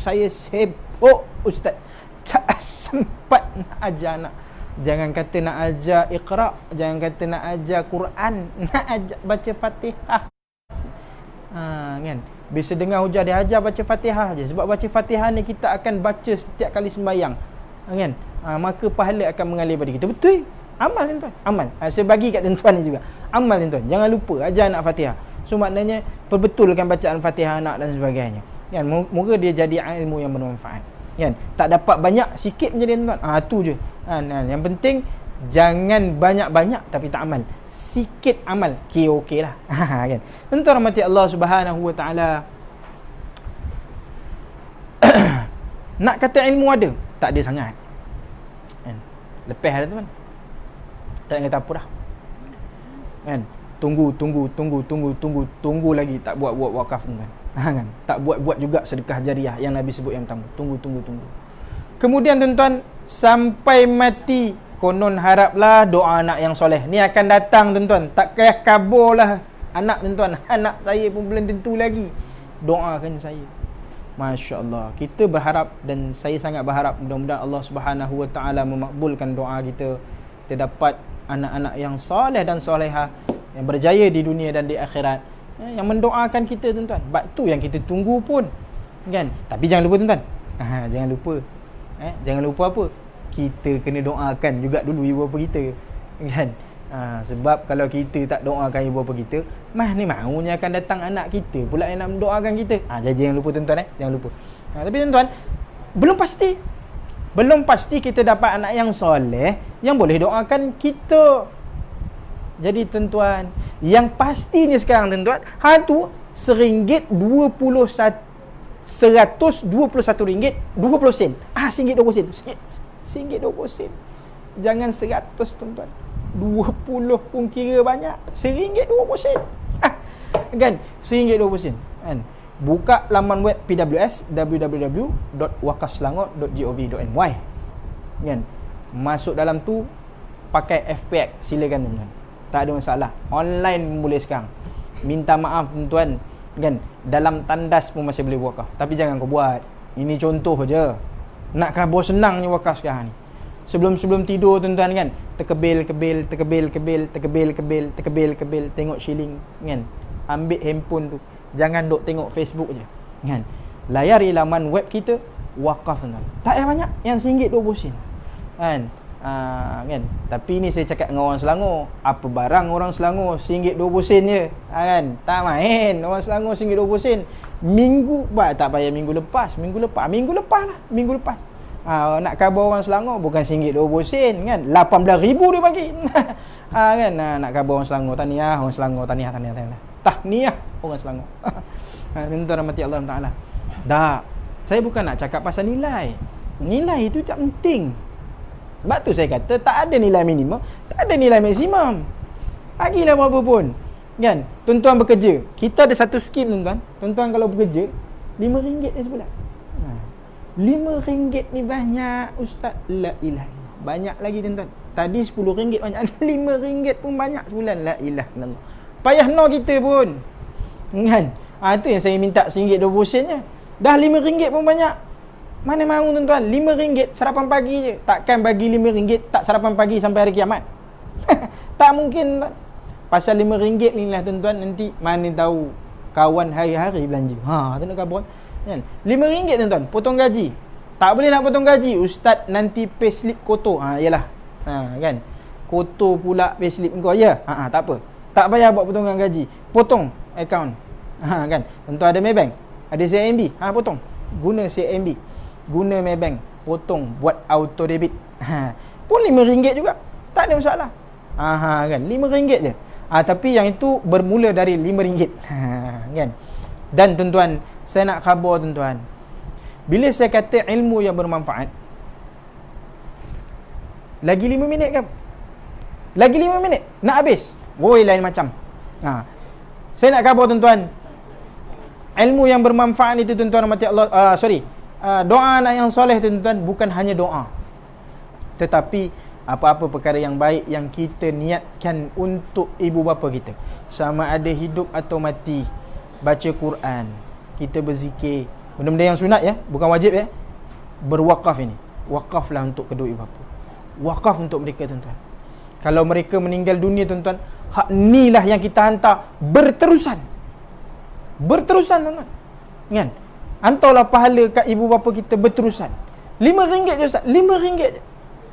Saya sibuk ustaz. Tak sempat nak ajar anak. Jangan kata nak ajar Iqra, jangan kata nak ajar Quran, nak ajar baca Fatihah. Kan? Bisa dengar hujah dia ajar baca Fatihah je. Sebab baca Fatihah ni kita akan baca setiap kali sembahyang. Kan? Maka pahala akan mengalir pada kita. Betul. Amal tuan-tuan, amal. Saya bagi kat tuan-tuan ni juga. Amal tuan-tuan. Jangan lupa ajar anak Fatihah. So maknanya perbetulkan bacaan Fatihah anak dan sebagainya. Kan, moga dia jadi ilmu yang bermanfaat. Kan, tak dapat banyak, sikit menjadi tuan-tuan. Tu je. Yang penting jangan banyak-banyak tapi tak amal. Sikit amal, okey lah. Kan. Tuan-tuan rahmati Allah Subhanahu Wa Taala. Nak kata ilmu ada, tak ada sangat. Kan? Lepas dah tuan. Tak nak kata apa dah. Kan? Tunggu lagi tak buat wakaf tuan. Kan? Tak buat juga sedekah jariah yang Nabi sebut yang pertama. Tunggu. Kemudian tuan-tuan, sampai mati konon haraplah doa anak yang soleh. Ni akan datang tuan-tuan. Tak payah kaburlah anak tuan-tuan. Anak saya pun belum tentu lagi. Doakan saya. Masya Allah. Kita berharap dan saya sangat berharap mudah-mudahan Allah Subhanahu Wa Taala memakbulkan doa kita. Kita dapat anak-anak yang soleh dan solehah, yang berjaya di dunia dan di akhirat, yang mendoakan kita tuan-tuan. Sebab tu yang kita tunggu pun. Kan? Tapi jangan lupa tuan-tuan. Jangan lupa. Jangan lupa apa? Kita kena doakan juga dulu ibu bapa kita. Kan? Sebab kalau kita tak doakan ibu bapa kita, mana maunya akan datang anak kita pula yang nak mendoakan kita. Jadi jangan lupa tuan-tuan. Jangan lupa. Tapi tuan-tuan, belum pasti kita dapat anak yang soleh yang boleh doakan kita. Jadi tuan-tuan, yang pastinya sekarang tuan-tuan, tu RM1.21 ringgit 20 sen. RM1.20 sen. RM1.20 sen. Jangan 100 tuan-tuan. 20 pun kira banyak. RM1.20 sen. Kan? RM1.20 sen. Kan? Buka laman web PWS, www.wakafselangor.gov.my. Kan? Masuk dalam tu, pakai FPX, silakan tuan-tuan. Tak ada masalah. Online boleh sekarang. Minta maaf tuan-tuan, kan? Dalam tandas pun masih boleh wakaf. Tapi jangan kau buat. Ini contoh je. Nak kabur senangnya wakaf sekarang ni. Sebelum tidur tuan-tuan kan, terkebil, tengok shilling kan. Ambil handphone tu. Jangan duk tengok Facebook je. Kan? Layari laman web kita, wakaf tuan-tuan. Tak payah banyak, yang RM1.20 sen. Kan? Kan? Tapi ni saya cakap dengan orang Selangor. Apa barang orang Selangor RM1.20 sen je. Kan? Tak main. Orang Selangor RM1.20 sen. Tak payah minggu lepas lah. Nak khabar orang Selangor bukan RM1.20 sen kan. 18,000 dia bagi. Kan? Nak khabar orang Selangor, tahniah orang Selangor, tahniah orang Selangor. Tuan-tuan rahmati Allah Taala. Tak. Saya bukan nak cakap pasal nilai. Nilai itu tak penting. Sebab tu saya kata tak ada nilai minimum, tak ada nilai maksimum. Bagilah berapa pun. Kan? Tuan-tuan bekerja. Kita ada satu skim tuan-tuan. Tuan-tuan kalau bekerja RM5 je sebulan. RM5 ni banyak ustaz. La ilaha illallah. Banyak lagi tuan-tuan. Tadi RM10 banyak. RM5 pun banyak sebulan. La ilaha illallah. Payah no kita pun. Kan? Itu yang saya minta RM1.20 sen je. Dah RM5 pun banyak. Mana mahu tuan-tuan? RM5 sarapan pagi je. Takkan bagi RM5 tak sarapan pagi sampai hari kiamat. Tak mungkin tuan. Pasal RM5 ni lah tuan-tuan, nanti mana tahu kawan hari-hari belanja. Tu nak kabar. Kan? RM5 tuan-tuan, potong gaji. Tak boleh nak potong gaji, ustaz nanti payslip kotor. Yalah. Kan? Kotor pula payslip kau. Ya. Tak apa. Tak payah buat potongan gaji. Potong akaun. Kan? Tuan-tuan ada Maybank, ada CIMB. Potong. Guna CIMB. Guna Maybank. Potong buat auto debit. Pun RM5 juga. Tak ada masalah. Kan? RM5 je. Tapi yang itu bermula dari RM5. Kan? Dan tuan-tuan, saya nak khabar tuan-tuan. Bila saya kata ilmu yang bermanfaat, lagi 5 minit kan? Lagi 5 minit nak habis. Woi, lain macam. Saya nak khabar tuan-tuan, ilmu yang bermanfaat itu tuan-tuan rahmati Allah, doa anak yang soleh tuan-tuan bukan hanya doa, tetapi apa-apa perkara yang baik yang kita niatkan untuk ibu bapa kita, sama ada hidup atau mati, baca Quran, kita berzikir, benda-benda yang sunat ya, bukan wajib ya. Berwakaf ini, wakaflah untuk kedua ibu bapa. Wakaf untuk mereka tuan-tuan. Kalau mereka meninggal dunia tuan-tuan, hak inilah yang kita hantar berterusan tuan-tuan. Kan? Hantarlah pahala kat ibu bapa kita berterusan. RM5 je ustaz, RM5 je.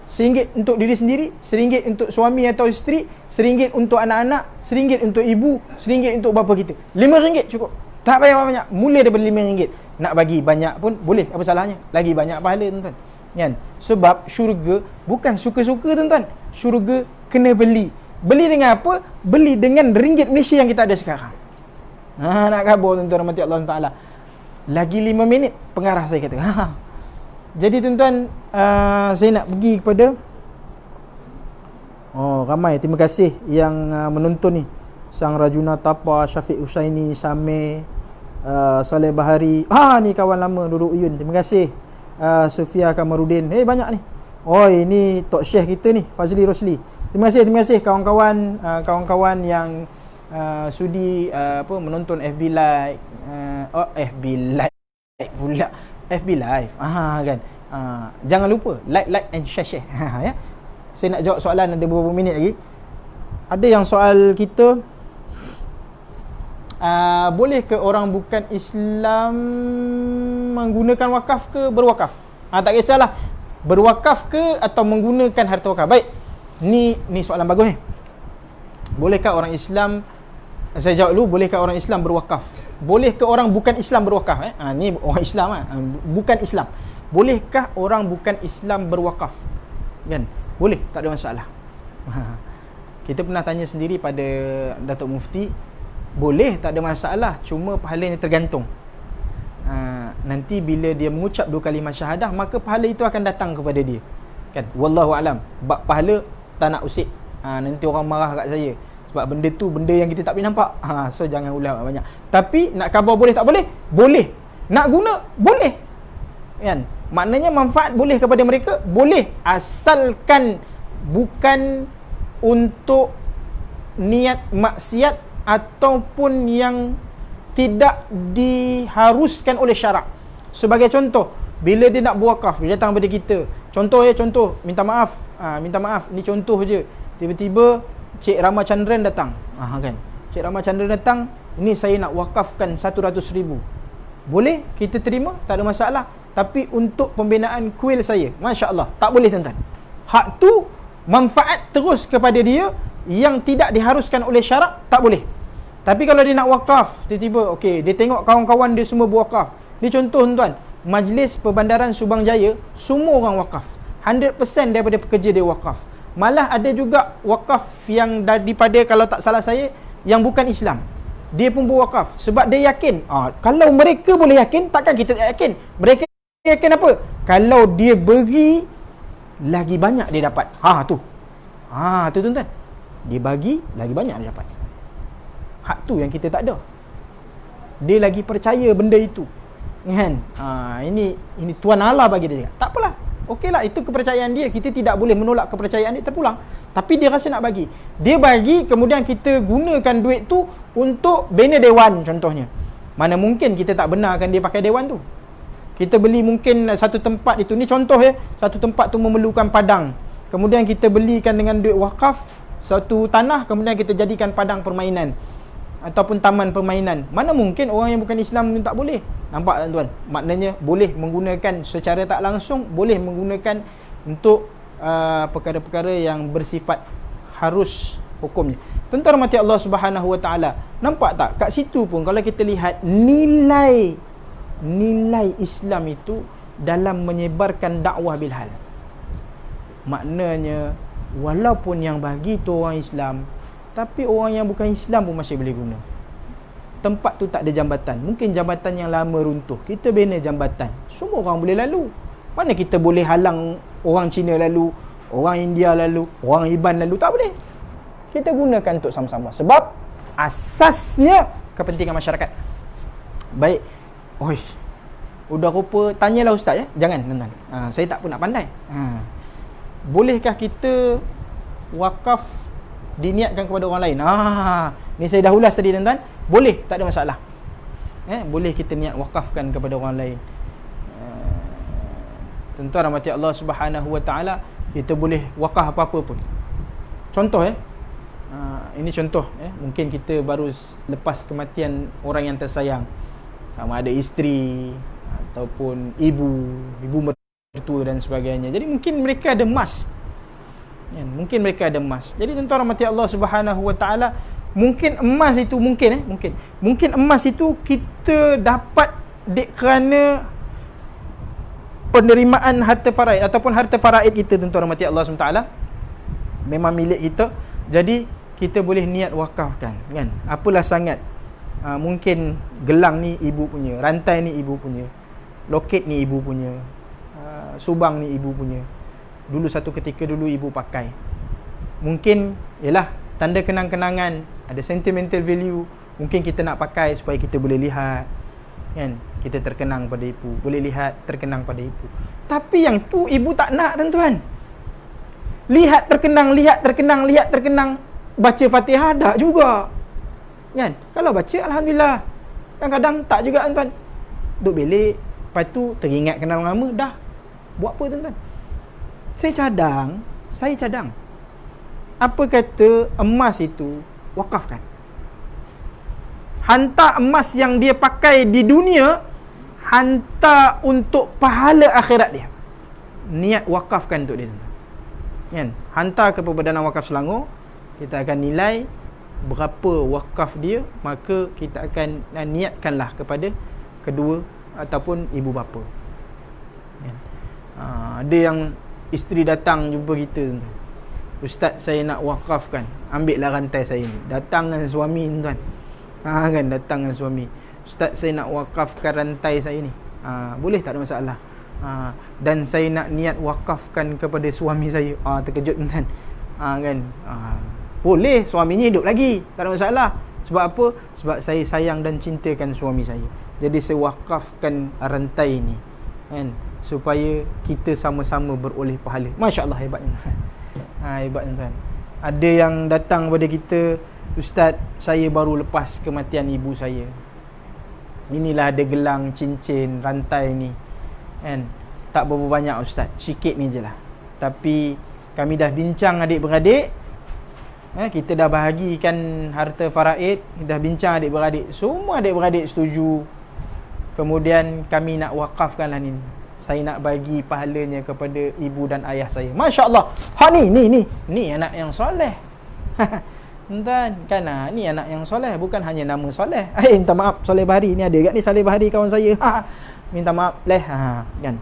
RM1 untuk diri sendiri, RM1 untuk suami atau isteri, RM1 untuk anak-anak, RM1 untuk ibu, RM1 untuk bapa kita. RM5 cukup. Tak payah banyak. Mula daripada RM5. Nak bagi banyak pun boleh, apa salahnya? Lagi banyak pahala, tuan-tuan. Kan? Sebab syurga bukan suka-suka, tuan-tuan. Syurga kena beli. Beli dengan apa? Beli dengan ringgit Malaysia yang kita ada sekarang. Nak khabar, tuan-tuan, rahmati Allah Ta'ala. Lagi 5 minit, pengarah saya kata. Jadi tuan-tuan, saya nak pergi kepada ramai, terima kasih yang menonton ni. Sang Rajuna Tapa, Syafiq Husaini, Samir, Saleh Bahari. Ni kawan lama duduk Uyun. Terima kasih. Sofia Kamarudin. Banyak ni. Ini talk share kita ni, Fazli Rosli. Terima kasih kawan-kawan yang sudi menonton FB Live. FB Live pula. FB Live. Kan. Jangan lupa like and share. Ya. Saya nak jawab soalan, ada beberapa minit lagi. Ada yang soal kita, boleh ke orang bukan Islam menggunakan wakaf ke berwakaf? Tak kisahlah berwakaf ke atau menggunakan harta wakaf. Baik. Ni soalan bagus ni. Bolehkah orang Islam, saya jawab dulu, bolehkah orang Islam berwakaf? Boleh ke orang bukan Islam berwakaf? Ni orang Islam bukan Islam. Bolehkah orang bukan Islam berwakaf? Kan? Boleh, tak ada masalah. Kita pernah tanya sendiri pada Datuk Mufti, boleh, tak ada masalah, cuma pahalanya tergantung. Nanti bila dia mengucap 2 kalimah syahadah, maka pahala itu akan datang kepada dia. Kan? Wallahu alam. Bab pahala tak nak usik. Nanti orang marah kat saya. Sebab benda tu benda yang kita tak boleh nampak. So jangan ulang banyak. Tapi nak khabar boleh tak boleh? Boleh. Nak guna? Boleh. Kan? Maknanya manfaat boleh kepada mereka? Boleh. Asalkan bukan untuk niat maksiat ataupun yang tidak diharuskan oleh syarak. Sebagai contoh, bila dia nak berwakaf, dia datang pada kita. Contoh, minta maaf. Ni contoh je. Tiba-tiba Cik Rama Chandran datang. Kan. Cik Rama Chandran datang, ni saya nak wakafkan 100,000. Boleh kita terima, tak ada masalah. Tapi untuk pembinaan kuil saya, masya-Allah, tak boleh, tuan-tuan. Hak tu manfaat terus kepada dia, yang tidak diharuskan oleh syarak, tak boleh. Tapi kalau dia nak wakaf, tiba-tiba dia tengok kawan-kawan dia semua berwakaf. Ni contoh, tuan-tuan, Majlis Perbandaran Subang Jaya, semua orang wakaf. 100% daripada pekerja dia wakaf. Malah ada juga wakaf yang daripada, kalau tak salah saya, yang bukan Islam. Dia pun berwakaf sebab dia yakin. Kalau mereka boleh yakin, takkan kita tak yakin? Mereka yakin apa? Kalau dia beri, lagi banyak dia dapat. Tu tuan-tuan. Dia bagi, lagi banyak dia dapat. Hak tu yang kita tak ada. Dia lagi percaya benda itu. Kan? Ini Tuan Allah bagi dia. Tak apalah. Okeylah, itu kepercayaan dia. Kita tidak boleh menolak kepercayaan dia, terpulang. Tapi dia rasa nak bagi. Dia bagi, kemudian kita gunakan duit tu untuk bina dewan contohnya. Mana mungkin kita tak benarkan dia pakai dewan tu. Kita beli mungkin satu tempat itu. Ni contoh satu tempat tu memerlukan padang. Kemudian kita belikan dengan duit wakaf satu tanah, kemudian kita jadikan padang permainan ataupun taman permainan. Mana mungkin orang yang bukan Islam ni tak boleh? Nampak tak, tuan? Maknanya boleh menggunakan secara tak langsung, boleh menggunakan untuk perkara-perkara yang bersifat harus hukumnya. Tuan-tuan rahmati Allah Subhanahu Wa Taala. Nampak tak? Kat situ pun kalau kita lihat nilai Islam itu dalam menyebarkan dakwah bil hal. Maknanya walaupun yang bagi tu orang Islam, tapi orang yang bukan Islam pun masih boleh guna. Tempat tu tak ada jambatan. Mungkin jambatan yang lama runtuh. Kita bina jambatan. Semua orang boleh lalu. Mana kita boleh halang orang Cina lalu, orang India lalu, orang Iban lalu? Tak boleh. Kita gunakan untuk sama-sama. Sebab asasnya kepentingan masyarakat. Baik. Udah rupa, tanyalah ustaz Jangan, tuan-tuan. Saya tak pun nak pandai. Bolehkah kita wakaf diniatkan kepada orang lain? Ni saya dah ulas tadi, tuan-tuan. Boleh, tak ada masalah. Boleh kita niat wakafkan kepada orang lain. Tuan-tuan rahmati Allah Subhanahu Wa Taala, kita boleh wakaf apa-apa pun. Contoh ini contoh mungkin kita baru lepas kematian orang yang tersayang, sama ada isteri ataupun ibu mertua dan sebagainya. Jadi mungkin mereka ada emas Kan? Mungkin mereka ada emas. Jadi tuan-tuan rahmati Allah Subhanahu Wa Taala, mungkin emas itu mungkin emas itu kita dapat kerana penerimaan harta faraid ataupun harta faraid kita, tuan-tuan rahmati Allah SWT, memang milik kita. Jadi kita boleh niat wakafkan, kan? Apalah sangat, mungkin gelang ni ibu punya, rantai ni ibu punya, loket ni ibu punya, subang ni ibu punya. Dulu satu ketika dulu ibu pakai. Mungkin ialah tanda kenang-kenangan, ada sentimental value. Mungkin kita nak pakai supaya kita boleh lihat, kan, kita terkenang pada ibu, boleh lihat terkenang pada ibu. Tapi yang tu ibu tak nak, tuan-tuan. Lihat terkenang, baca Fatihah tak juga, kan? Kalau baca alhamdulillah, kadang-kadang tak juga, tuan-tuan. Duk belik, lepas tu teringat kenal lama, dah buat apa, tuan-tuan? Saya cadang. Apa kata emas itu wakafkan. Hantar emas yang dia pakai di dunia, hantar untuk pahala akhirat dia. Niat wakafkan untuk dia, kan? Hantar ke Perbadanan Wakaf Selangor, kita akan nilai berapa wakaf dia, maka kita akan niatkanlah kepada kedua ataupun ibu bapa, kan? Ada yang isteri datang jumpa kita, Ustaz, saya nak wakafkan, ambil lah rantai saya ni. Datang dengan suami, tuan. Kan, datang dengan suami. Ustaz, saya nak wakafkan rantai saya ni. Boleh, tak ada masalah. Dan saya nak niat wakafkan kepada suami saya. Terkejut, tuan. Kan? Boleh, suaminya hidup lagi, tak ada masalah. Sebab apa? Sebab saya sayang dan cintakan suami saya. Jadi saya wakafkan rantai ni, kan, supaya kita sama-sama beroleh pahala. Masya Allah, hebatnya. Hebat, tuan. Ada yang datang kepada kita, Ustaz, saya baru lepas kematian ibu saya. Inilah ada gelang, cincin, rantai ni, kan? Tak berapa banyak, Ustaz, sikit ni je lah. Tapi kami dah bincang adik-beradik, kita dah bahagikan harta faraid, dah bincang adik-beradik, semua adik-beradik setuju. Kemudian kami nak wakafkan lah ni. Saya nak bagi pahalanya kepada ibu dan ayah saya. Masya Allah. Ni anak yang soleh. Tuan, kan, ni anak yang soleh, bukan hanya nama soleh. Minta maaf, Soleh Bahari ni ada kat ni, Soleh Bahari kawan saya. Minta maaf leh, kan.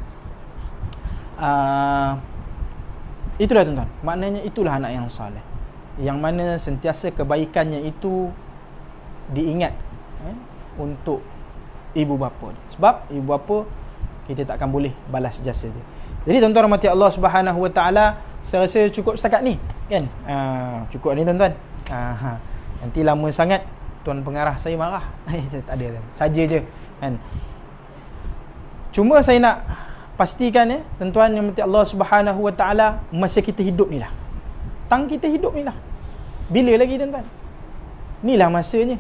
Itulah, tuan-tuan. Maknanya itulah anak yang soleh, yang mana sentiasa kebaikannya itu diingat, untuk ibu bapa. Sebab ibu bapa kita takkan boleh balas jasa dia. Jadi tuan-tuan rahmati Allah Subhanahu Wa Taala, saya rasa cukup setakat ni, kan? Cukup ni, tuan-tuan. Nanti lama sangat tuan pengarah saya marah. Tak ada, saja je, kan? Cuma saya nak pastikan, tuan-tuan yang rahmati Allah Subhanahu Wa Taala, masa kita hidup ni lah, tang kita hidup ni lah. Bila lagi, tuan-tuan? Inilah masanya,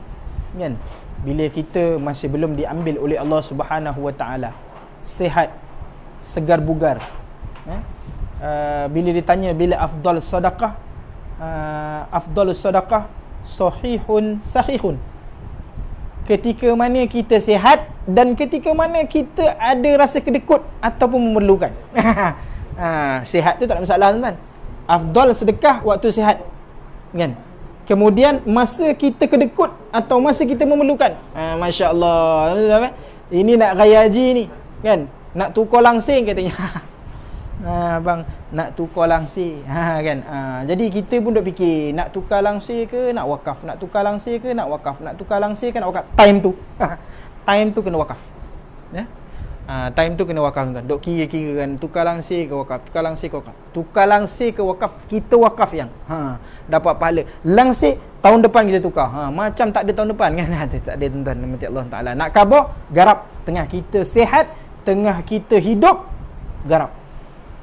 kan? Bila kita masih belum diambil oleh Allah Subhanahu Wa Taala, sihat, segar bugar, bila ditanya bila afdal sedekah, afdalus sedekah sahihun sahihun, ketika mana kita sihat dan ketika mana kita ada rasa kedekut ataupun memerlukan. Sihat tu tak ada masalah, tuan-tuan. Afdal sedekah waktu sihat, kan? Kemudian masa kita kedekut atau masa kita memerlukan, Masya Allah, ini nak raya haji ni, kan, nak tukar langsing katanya. Bang, nak tukar langsir, kan. Jadi kita pun duk fikir, nak tukar langsir ke nak wakaf, nak tukar langsir ke nak wakaf, nak tukar langsir ke nak wakaf. Time tu kena wakaf, ya. Time tu kena wakaf, tuan. Duk kira-kira, kan, tukar langsir ke wakaf, tukar langsir ke wakaf, tukar langsir ke wakaf, kita wakaf yang dapat pahala. Langsir tahun depan kita tukar, macam tak ada tahun depan, kan. Tak ada, tuan-tuan rahmati Allah Taala. Nak khabar, garap. Tengah kita sihat, tengah kita hidup, garap.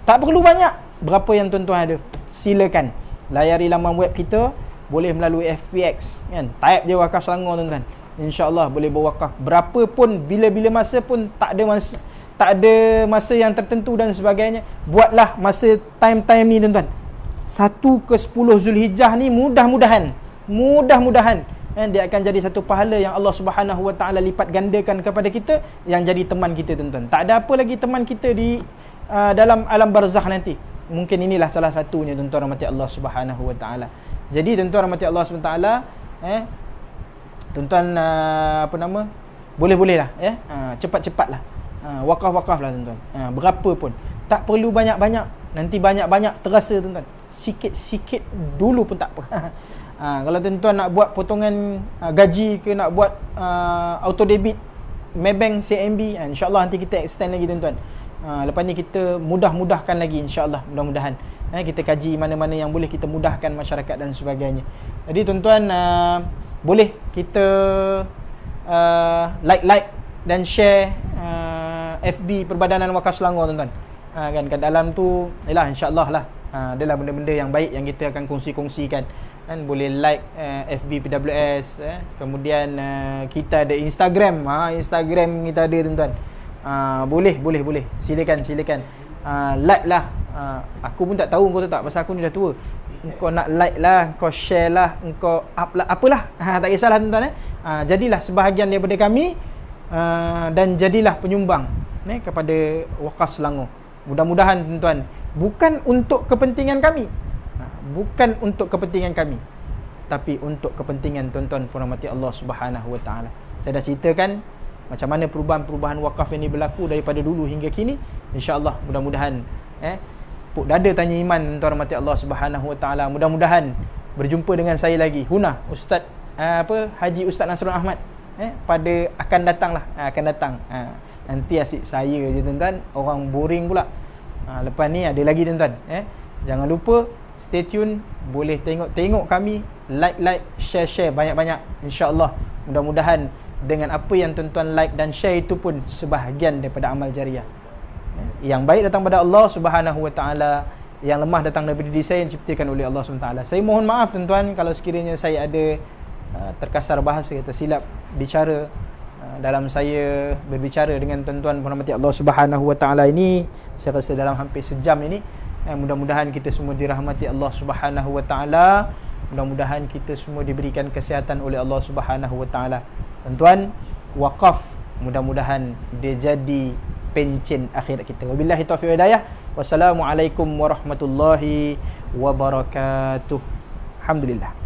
Tak perlu banyak. Berapa yang tuan-tuan ada, silakan layari laman web kita, boleh melalui FPX, kan. Type je Wakaf Selangor, tuan-tuan. InsyaAllah boleh berwakaf berapa pun, bila-bila masa pun, tak ada masa yang tertentu dan sebagainya. Buatlah masa time-time ni, tuan-tuan. 1 ke 10 Zulhijjah ni, mudah-mudahan dia akan jadi satu pahala yang Allah Subhanahu Wa Taala lipat gandakan kepada kita, yang jadi teman kita, tuan-tuan. Tak ada apa lagi teman kita di dalam alam barzakh nanti. mungkin inilah salah satunya tuan-tuan rahmati Allah Subhanahu wa taala. Jadi tuan-tuan rahmati Allah Subhanahu wa taala, tuan-tuan boleh-boleh lah cepat-cepatlah. Wakaf-wakaf lah tuan-tuan. Berapa pun. Tak perlu banyak-banyak. Nanti banyak-banyak terasa tuan-tuan. Sikit-sikit dulu pun tak apa. Kalau tuan-tuan nak buat potongan gaji ke, nak buat auto debit Maybank, CMB, insya-Allah nanti kita extend lagi tuan-tuan. Lepas ni kita mudahkan lagi insya-Allah, mudah-mudahan. Kita kaji mana-mana yang boleh kita mudahkan masyarakat dan sebagainya. Jadi tuan-tuan boleh kita like dan share FB Perbadanan Wakaf Selangor tuan-tuan. Kan kat dalam tu ialah insya-Allah lah adalah benda-benda yang baik yang kita akan kongsi-kongsikan. Kan boleh like FB PWS, kemudian kita ada Instagram. Instagram kita ada tuan-tuan. Boleh silakan like lah. Aku pun tak tahu kau tahu tak, pasal aku ni dah tua. Kau nak like lah, kau share lah, kau up lah, apalah. Tak kisahlah tuan-tuan. Jadilah sebahagian daripada kami dan jadilah penyumbang kepada Wakaf Selangor. Mudah-mudahan tuan-tuan, bukan untuk kepentingan kami, tapi untuk kepentingan tuan-tuan rahmati Allah Subhanahu wa taala. Saya dah ceritakan macam mana perubahan-perubahan wakaf ini berlaku daripada dulu hingga kini. Insya-Allah mudah-mudahan puk dada tanya iman tuan rahmati Allah Subhanahu wa taala. Mudah-mudahan berjumpa dengan saya lagi Huna Ustaz Haji Ustaz Nasrul Ahmad pada akan datang. Nanti asyik saya je tuan-tuan, orang boring pula. Lepas ni ada lagi tuan-tuan. Jangan lupa stay tune, boleh tengok kami, like, share banyak-banyak. InsyaAllah mudah-mudahan dengan apa yang tuan-tuan like dan share itu pun sebahagian daripada amal jariah. Yang baik datang pada Allah Subhanahu wa taala, yang lemah datang daripada diri saya yang diciptakan oleh Allah Subhanahu wa taala. Saya mohon maaf tuan-tuan kalau sekiranya saya ada terkasar bahasa, tersilap bicara dalam saya berbicara dengan tuan-tuan rahmati Allah Subhanahu wa taala ini. Saya rasa dalam hampir sejam ini. Mudah-mudahan kita semua dirahmati Allah Subhanahu wa taala. Mudah-mudahan kita semua diberikan kesihatan oleh Allah Subhanahu wa taala. Tuan-tuan, wakaf mudah-mudahan dia jadi pencen akhirat kita. Wabillahi taufiq wal hidayah. Wassalamualaikum warahmatullahi wabarakatuh. Alhamdulillah.